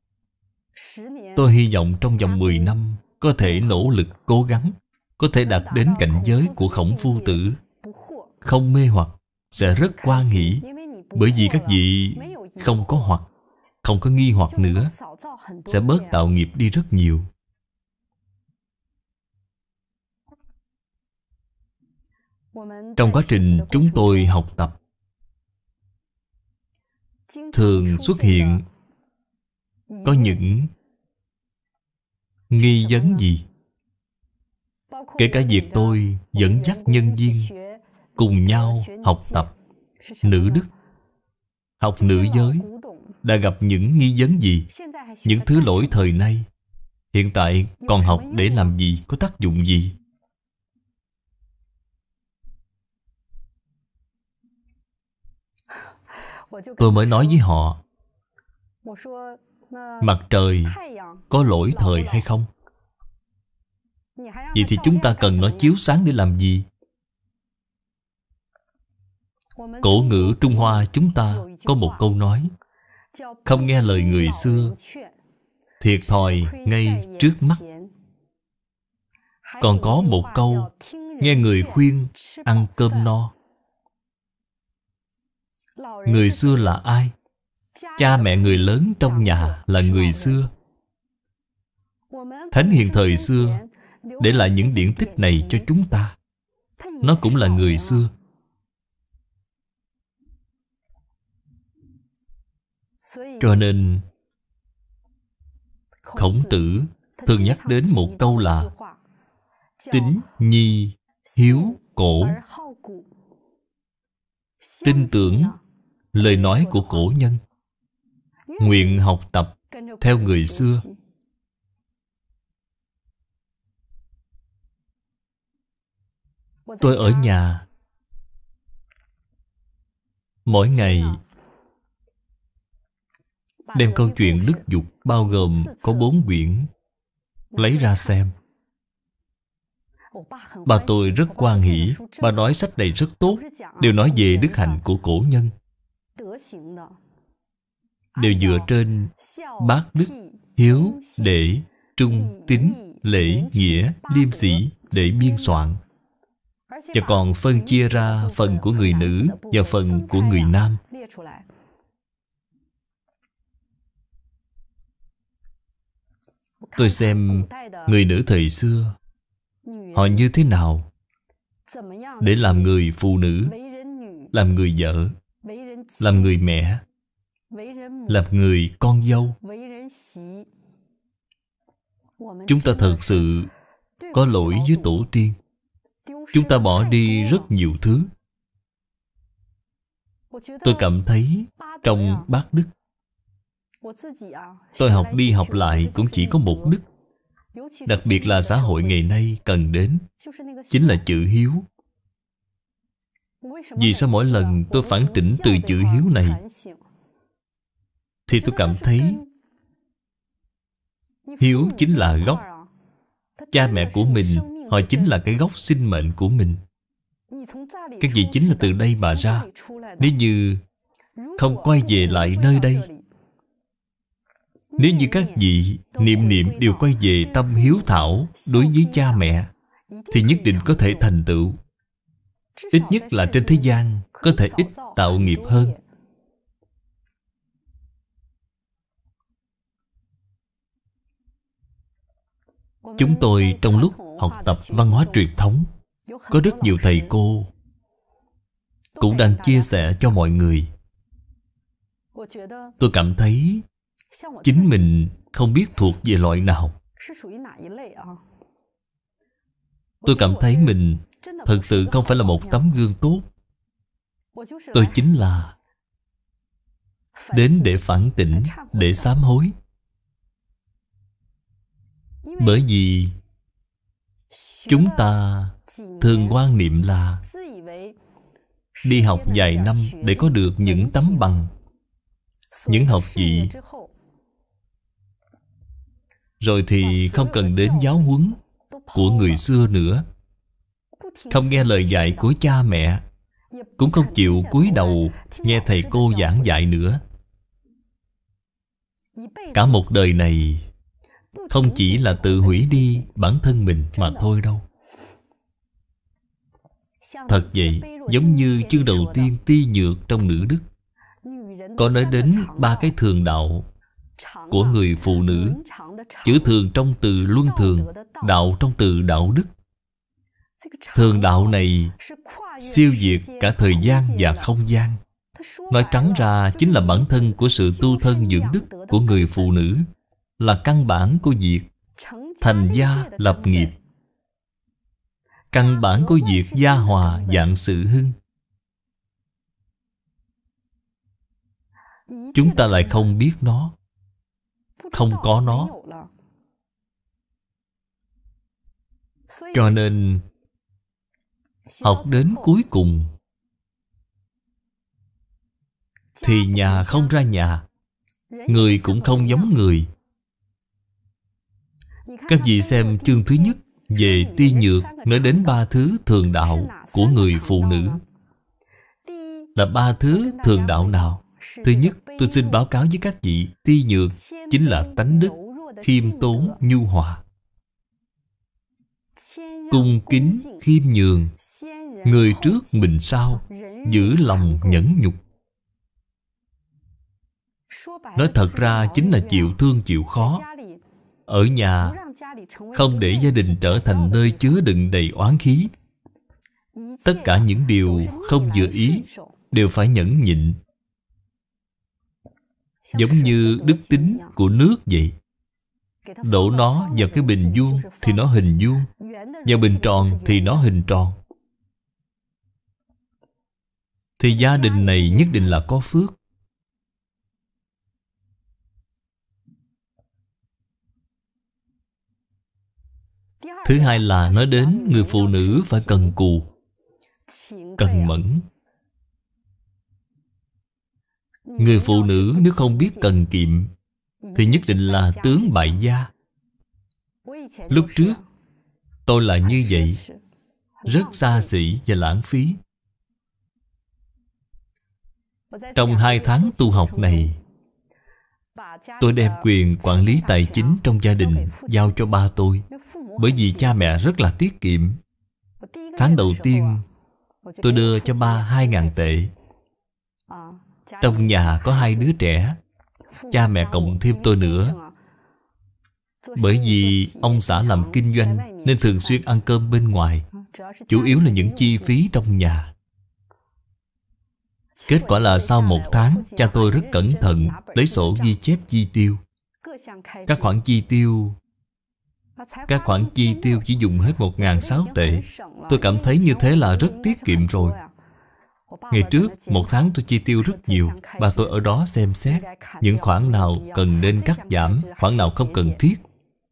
Tôi hy vọng trong vòng 10 năm có thể nỗ lực cố gắng, có thể đạt đến cảnh giới của Khổng Phu Tử, không mê hoặc, sẽ rất hoan hỷ. Bởi vì các vị không có hoặc, không có nghi hoặc nữa, sẽ bớt tạo nghiệp đi rất nhiều. Trong quá trình chúng tôi học tập, thường xuất hiện có những nghi vấn gì. Kể cả việc tôi dẫn dắt nhân viên cùng nhau học tập nữ đức, học nữ giới đã gặp những nghi vấn gì? Những thứ lỗi thời nay hiện tại còn học để làm gì? Có tác dụng gì? Tôi mới nói với họ, mặt trời có lỗi thời hay không? Vậy thì chúng ta cần nó chiếu sáng để làm gì? Cổ ngữ Trung Hoa chúng ta có một câu nói: không nghe lời người xưa, thiệt thòi ngay trước mắt. Còn có một câu: nghe người khuyên, ăn cơm no. Người xưa là ai? Cha mẹ người lớn trong nhà là người xưa. Thánh hiền thời xưa để lại những điển tích này cho chúng ta. Nó cũng là người xưa. Cho nên Khổng Tử thường nhắc đến một câu là tín nhi hiếu cổ. Tin tưởng lời nói của cổ nhân, nguyện học tập theo người xưa. Tôi ở nhà mỗi ngày đem câu chuyện Đức Dục bao gồm có 4 quyển lấy ra xem. Bà tôi rất hoan hỉ. Bà nói sách này rất tốt, đều nói về đức hạnh của cổ nhân, đều dựa trên bác đức, hiếu, đệ, trung, tín, lễ, nghĩa, liêm sĩ để biên soạn. Và còn phân chia ra phần của người nữ và phần của người nam. Tôi xem người nữ thời xưa họ như thế nào để làm người phụ nữ, làm người vợ, làm người mẹ, làm người con dâu. Chúng ta thật sự có lỗi với tổ tiên. Chúng ta bỏ đi rất nhiều thứ. Tôi cảm thấy trong bát đức, tôi học đi học lại cũng chỉ có một đức. Đặc biệt là xã hội ngày nay cần đến chính là chữ hiếu. Vì sao mỗi lần tôi phản tỉnh từ chữ hiếu này thì tôi cảm thấy hiếu chính là gốc. Cha mẹ của mình, họ chính là cái gốc sinh mệnh của mình. Các vị chính là từ đây mà ra. Nếu như không quay về lại nơi đây, nếu như các vị niệm niệm đều quay về tâm hiếu thảo đối với cha mẹ, thì nhất định có thể thành tựu. Ít nhất là trên thế gian có thể ít tạo nghiệp hơn. Chúng tôi trong lúc học tập văn hóa truyền thống, có rất nhiều thầy cô cũng đang chia sẻ cho mọi người. Tôi cảm thấy chính mình không biết thuộc về loại nào. Tôi cảm thấy mình thực sự không phải là một tấm gương tốt. Tôi chính là đến để phản tỉnh, để sám hối. Bởi vì chúng ta thường quan niệm là đi học vài năm để có được những tấm bằng, những học vị, rồi thì không cần đến giáo huấn của người xưa nữa, không nghe lời dạy của cha mẹ, cũng không chịu cúi đầu nghe thầy cô giảng dạy nữa. Cả một đời này không chỉ là tự hủy đi bản thân mình mà thôi đâu. Thật vậy, giống như chương đầu tiên Ti Nhược trong Nữ Đức có nói đến 3 cái thường đạo của người phụ nữ. Chữ thường trong từ luân thường, đạo trong từ đạo đức. Thường đạo này siêu việt cả thời gian và không gian. Nói trắng ra chính là bản thân của sự tu thân dưỡng đức của người phụ nữ, là căn bản của việc thành gia lập nghiệp, căn bản của việc gia hòa vạn sự hưng. chúng ta lại không biết nó, không có nó. Cho nên học đến cuối cùng thì nhà không ra nhà, người cũng không giống người. Các vị xem chương thứ nhất về ti nhược, nói đến 3 thứ thường đạo của người phụ nữ. Là 3 thứ thường đạo nào? Thứ nhất, tôi xin báo cáo với các vị, ti nhược chính là tánh đức khiêm tốn nhu hòa, cung kính khiêm nhường, người trước mình sau, giữ lòng nhẫn nhục. Nói thật ra chính là chịu thương chịu khó. Ở nhà không để gia đình trở thành nơi chứa đựng đầy oán khí. Tất cả những điều không vừa ý đều phải nhẫn nhịn. Giống như đức tính của nước vậy. Đổ nó vào cái bình vuông thì nó hình vuông, vào bình tròn thì nó hình tròn. Thì gia đình này nhất định là có phước. Thứ hai là nói đến người phụ nữ phải cần cù, cần mẫn. Người phụ nữ nếu không biết cần kiệm thì nhất định là tướng bại gia. Lúc trước tôi là như vậy, rất xa xỉ và lãng phí. Trong 2 tháng tu học này, tôi đem quyền quản lý tài chính trong gia đình giao cho ba tôi. Bởi vì cha mẹ rất là tiết kiệm. Tháng đầu tiên tôi đưa cho ba 2.000 tệ. Trong nhà có 2 đứa trẻ, cha mẹ cộng thêm tôi nữa. Bởi vì ông xã làm kinh doanh nên thường xuyên ăn cơm bên ngoài, chủ yếu là những chi phí trong nhà. Kết quả là sau 1 tháng, cha tôi rất cẩn thận lấy sổ ghi chép chi tiêu. Các khoản chi tiêu chỉ dùng hết 1.600 tệ. Tôi cảm thấy như thế là rất tiết kiệm rồi. Ngày trước, 1 tháng tôi chi tiêu rất nhiều. Bà tôi ở đó xem xét những khoản nào cần nên cắt giảm, khoản nào không cần thiết.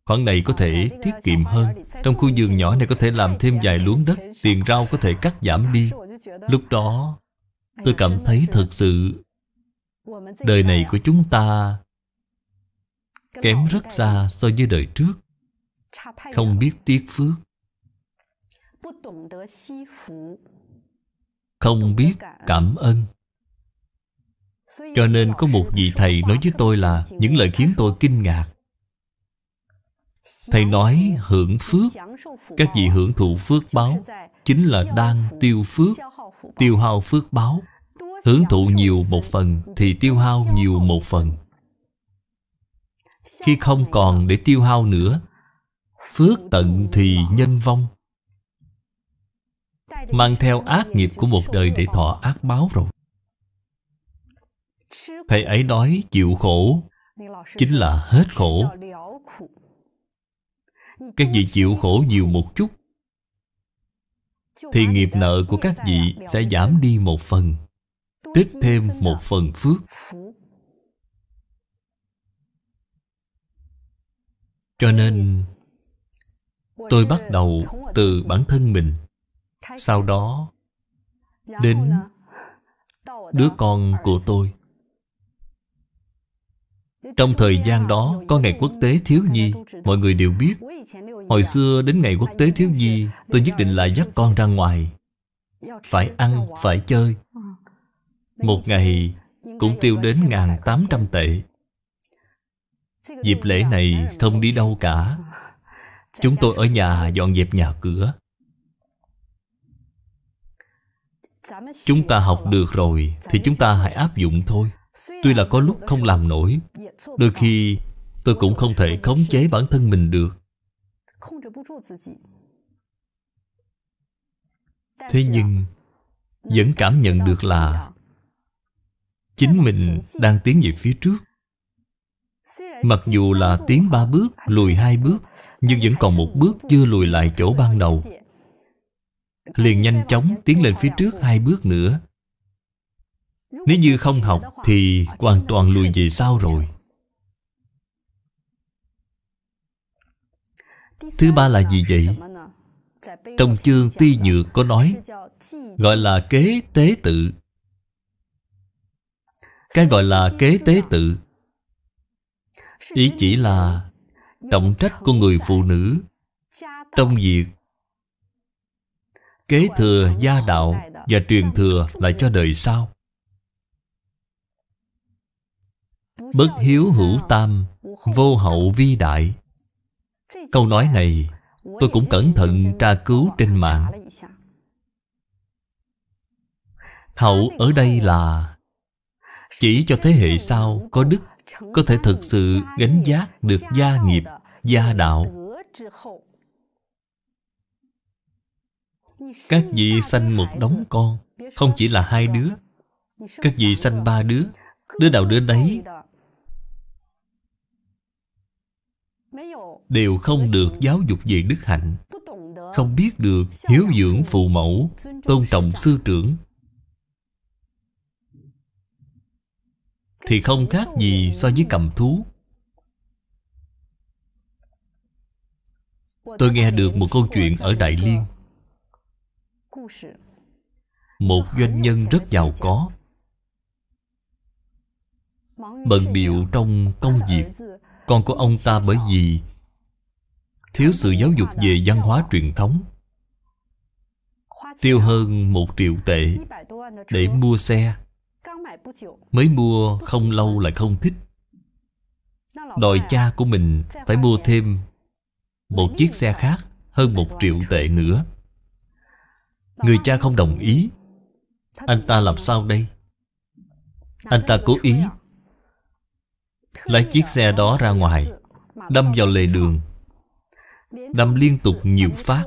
Khoản này có thể tiết kiệm hơn. Trong khu vườn nhỏ này có thể làm thêm vài luống đất, tiền rau có thể cắt giảm đi. Lúc đó tôi cảm thấy thật sự đời này của chúng ta kém rất xa so với đời trước. Không biết tiếc phước, không biết cảm ơn. Cho nên có một vị thầy nói với tôi là những lời khiến tôi kinh ngạc. Thầy nói hưởng phước, các vị hưởng thụ phước báo chính là đang tiêu phước, tiêu hao phước báo. Hưởng thụ nhiều 1 phần thì tiêu hao nhiều 1 phần. Khi không còn để tiêu hao nữa, phước tận thì nhân vong. Mang theo ác nghiệp của một đời để thọ ác báo rồi. Thầy ấy nói chịu khổ chính là hết khổ. Các vị chịu khổ nhiều một chút thì nghiệp nợ của các vị sẽ giảm đi 1 phần, tích thêm 1 phần phước. Cho nên tôi bắt đầu từ bản thân mình, sau đó đến đứa con của tôi. Trong thời gian đó có ngày quốc tế thiếu nhi, mọi người đều biết. Hồi xưa đến ngày quốc tế thiếu nhi, tôi nhất định là dắt con ra ngoài. Phải ăn, phải chơi. Một ngày cũng tiêu đến 1.800 tệ. Dịp lễ này không đi đâu cả. Chúng tôi ở nhà dọn dẹp nhà cửa. Chúng ta học được rồi thì chúng ta hãy áp dụng thôi. Tuy là có lúc không làm nổi, đôi khi tôi cũng không thể khống chế bản thân mình được. Thế nhưng vẫn cảm nhận được là chính mình đang tiến về phía trước. Mặc dù là tiến 3 bước, lùi 2 bước, nhưng vẫn còn 1 bước chưa lùi lại chỗ ban đầu. Liền nhanh chóng tiến lên phía trước 2 bước nữa. Nếu như không học thì hoàn toàn lùi về sau rồi. Thứ ba là gì vậy? Trong chương Ti Nhược có nói, gọi là kế tế tự. Cái gọi là kế tế tự, ý chỉ là trọng trách của người phụ nữ trong việc kế thừa gia đạo và truyền thừa lại cho đời sau. Bất hiếu hữu tam, vô hậu vi đại. Câu nói này tôi cũng cẩn thận tra cứu trên mạng. Hậu ở đây là chỉ cho thế hệ sau có đức, có thể thực sự gánh vác được gia nghiệp, gia đạo. Các vị sanh một đống con, không chỉ là 2 đứa. Các vị sanh 3 đứa, đứa nào đứa đấy đều không được giáo dục về đức hạnh, không biết được hiếu dưỡng phụ mẫu, tôn trọng sư trưởng, thì không khác gì so với cầm thú. Tôi nghe được một câu chuyện ở Đại Liên. Một doanh nhân rất giàu có, bận bịu trong công việc. Con của ông ta bởi vì thiếu sự giáo dục về văn hóa truyền thống, tiêu hơn 1 triệu tệ để mua xe. Mới mua không lâu lại không thích, đòi cha của mình phải mua thêm một chiếc xe khác hơn 1 triệu tệ nữa. Người cha không đồng ý. Anh ta làm sao đây? Anh ta cố ý lấy chiếc xe đó ra ngoài, đâm vào lề đường, đâm liên tục nhiều phát,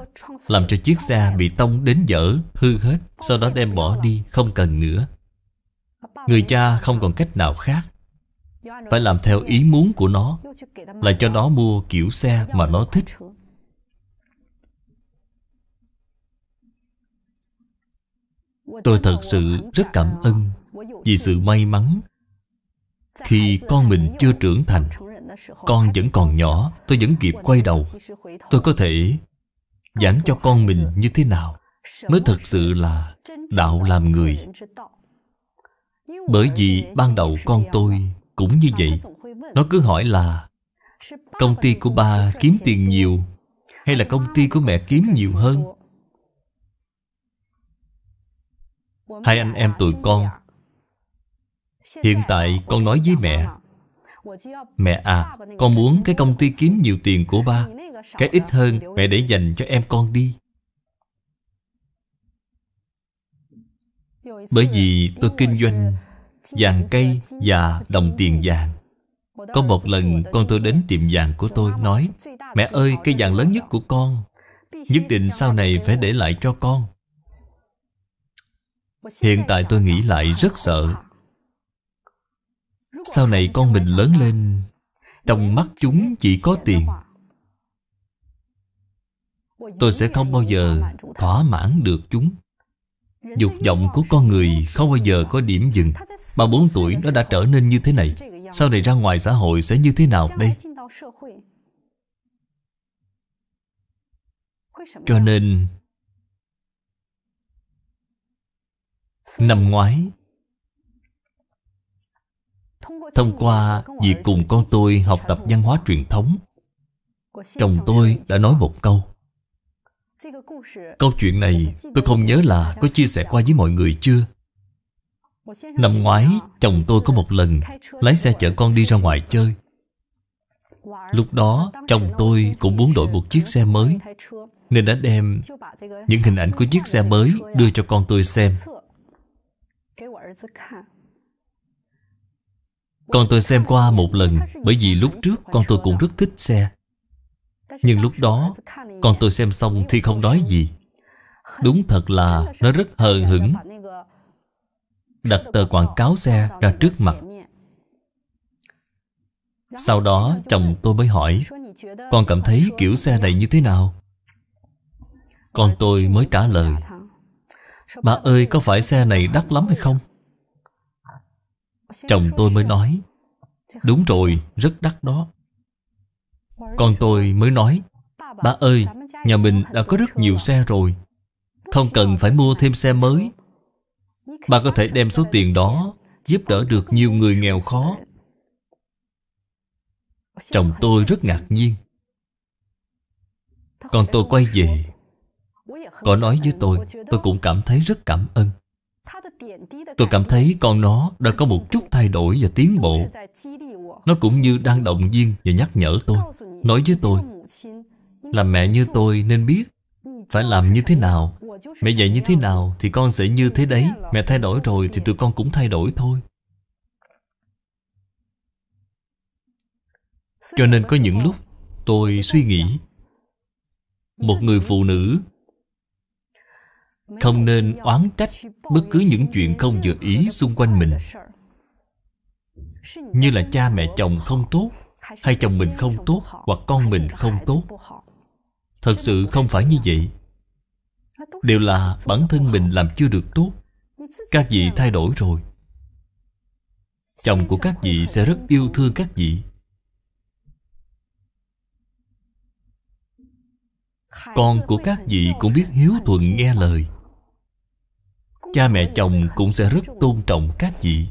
làm cho chiếc xe bị tông đến dở, hư hết. Sau đó đem bỏ đi, không cần nữa. Người cha không còn cách nào khác, phải làm theo ý muốn của nó, lại cho nó mua kiểu xe mà nó thích. Tôi thật sự rất cảm ơn vì sự may mắn. Khi con mình chưa trưởng thành, con vẫn còn nhỏ, tôi vẫn kịp quay đầu. Tôi có thể giảng cho con mình như thế nào mới thực sự là đạo làm người. Bởi vì ban đầu con tôi cũng như vậy. Nó cứ hỏi là công ty của ba kiếm tiền nhiều hay là công ty của mẹ kiếm nhiều hơn? Hai anh em tụi con, hiện tại con nói với mẹ, mẹ à, con muốn cái công ty kiếm nhiều tiền của ba, cái ít hơn mẹ để dành cho em con đi. Bởi vì tôi kinh doanh vàng cây và đồng tiền vàng. Có một lần con tôi đến tiệm vàng của tôi nói, mẹ ơi, cây vàng lớn nhất của con nhất định sau này phải để lại cho con. Hiện tại tôi nghĩ lại rất sợ. Sau này con mình lớn lên, trong mắt chúng chỉ có tiền, tôi sẽ không bao giờ thỏa mãn được chúng. Dục vọng của con người không bao giờ có điểm dừng. 3-4 tuổi nó đã trở nên như thế này, sau này ra ngoài xã hội sẽ như thế nào đây? Cho nên năm ngoái, thông qua việc cùng con tôi học tập văn hóa truyền thống, chồng tôi đã nói một câu. Câu chuyện này tôi không nhớ là có chia sẻ qua với mọi người chưa. Năm ngoái, chồng tôi có một lần lái xe chở con đi ra ngoài chơi. Lúc đó, chồng tôi cũng muốn đổi một chiếc xe mới, nên đã đem những hình ảnh của chiếc xe mới đưa cho con tôi xem. Con tôi xem qua một lần, bởi vì lúc trước con tôi cũng rất thích xe. Nhưng lúc đó, con tôi xem xong thì không nói gì. Đúng thật là nó rất hờ hững, đặt tờ quảng cáo xe ra trước mặt. Sau đó chồng tôi mới hỏi, con cảm thấy kiểu xe này như thế nào? Con tôi mới trả lời, ba ơi, có phải xe này đắt lắm hay không? Chồng tôi mới nói, đúng rồi, rất đắt đó. Con tôi mới nói, ba ơi, nhà mình đã có rất nhiều xe rồi, không cần phải mua thêm xe mới. Ba có thể đem số tiền đó giúp đỡ được nhiều người nghèo khó. Chồng tôi rất ngạc nhiên. Con tôi quay về, có nói với tôi cũng cảm thấy rất cảm ơn. Tôi cảm thấy con nó đã có một chút thay đổi và tiến bộ. Nó cũng như đang động viên và nhắc nhở tôi, nói với tôi, làm mẹ như tôi nên biết phải làm như thế nào. Mẹ dạy như thế nào thì con sẽ như thế đấy. Mẹ thay đổi rồi thì tụi con cũng thay đổi thôi. Cho nên có những lúc tôi suy nghĩ, một người phụ nữ không nên oán trách bất cứ những chuyện không vừa ý xung quanh mình. Như là cha mẹ chồng không tốt, hay chồng mình không tốt, hoặc con mình không tốt. Thật sự không phải như vậy. Đều là bản thân mình làm chưa được tốt. Các vị thay đổi rồi, chồng của các vị sẽ rất yêu thương các vị. Con của các vị cũng biết hiếu thuận nghe lời. Cha mẹ chồng cũng sẽ rất tôn trọng các vị.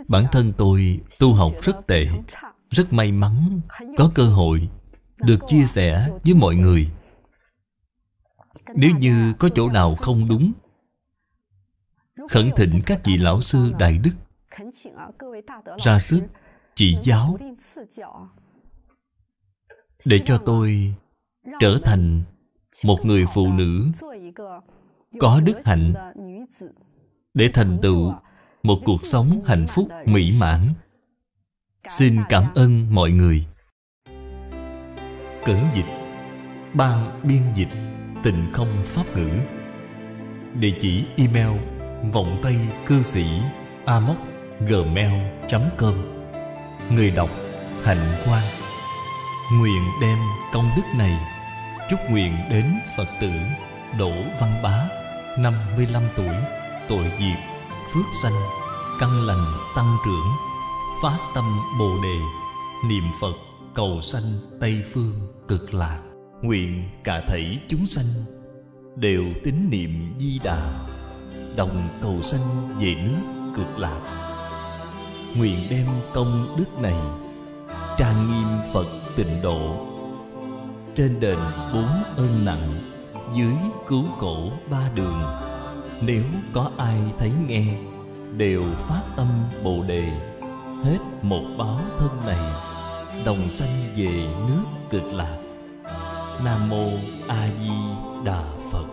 Bản thân tôi tu học rất tệ, rất may mắn có cơ hội được chia sẻ với mọi người. Nếu như có chỗ nào không đúng, khẩn thỉnh các vị lão sư đại đức ra sức chỉ giáo, để cho tôi trở thành một người phụ nữ có đức hạnh, để thành tựu một cuộc sống hạnh phúc mỹ mãn. Xin cảm ơn mọi người. Cẩn dịch, ban biên dịch Tịnh Không Pháp Ngữ. Địa chỉ email vọng tây cư sĩ amos@gmail.com. Người đọc Hạnh Quang. Nguyện đem công đức này chúc nguyện đến Phật tử Đỗ Văn Bá, 55 tuổi, tội diệt, phước sanh, căn lành tăng trưởng, phát tâm Bồ Đề, niệm Phật cầu sanh Tây Phương Cực Lạc. Nguyện cả thảy chúng sanh đều tín niệm Di Đà, đồng cầu sanh về nước Cực Lạc. Nguyện đem công đức này trang nghiêm Phật Tịnh Độ, trên đền 4 ơn nặng, dưới cứu khổ 3 đường. Nếu có ai thấy nghe đều phát tâm Bồ Đề, hết một báo thân này, đồng sanh về nước Cực Lạc. Nam Mô A Di Đà Phật.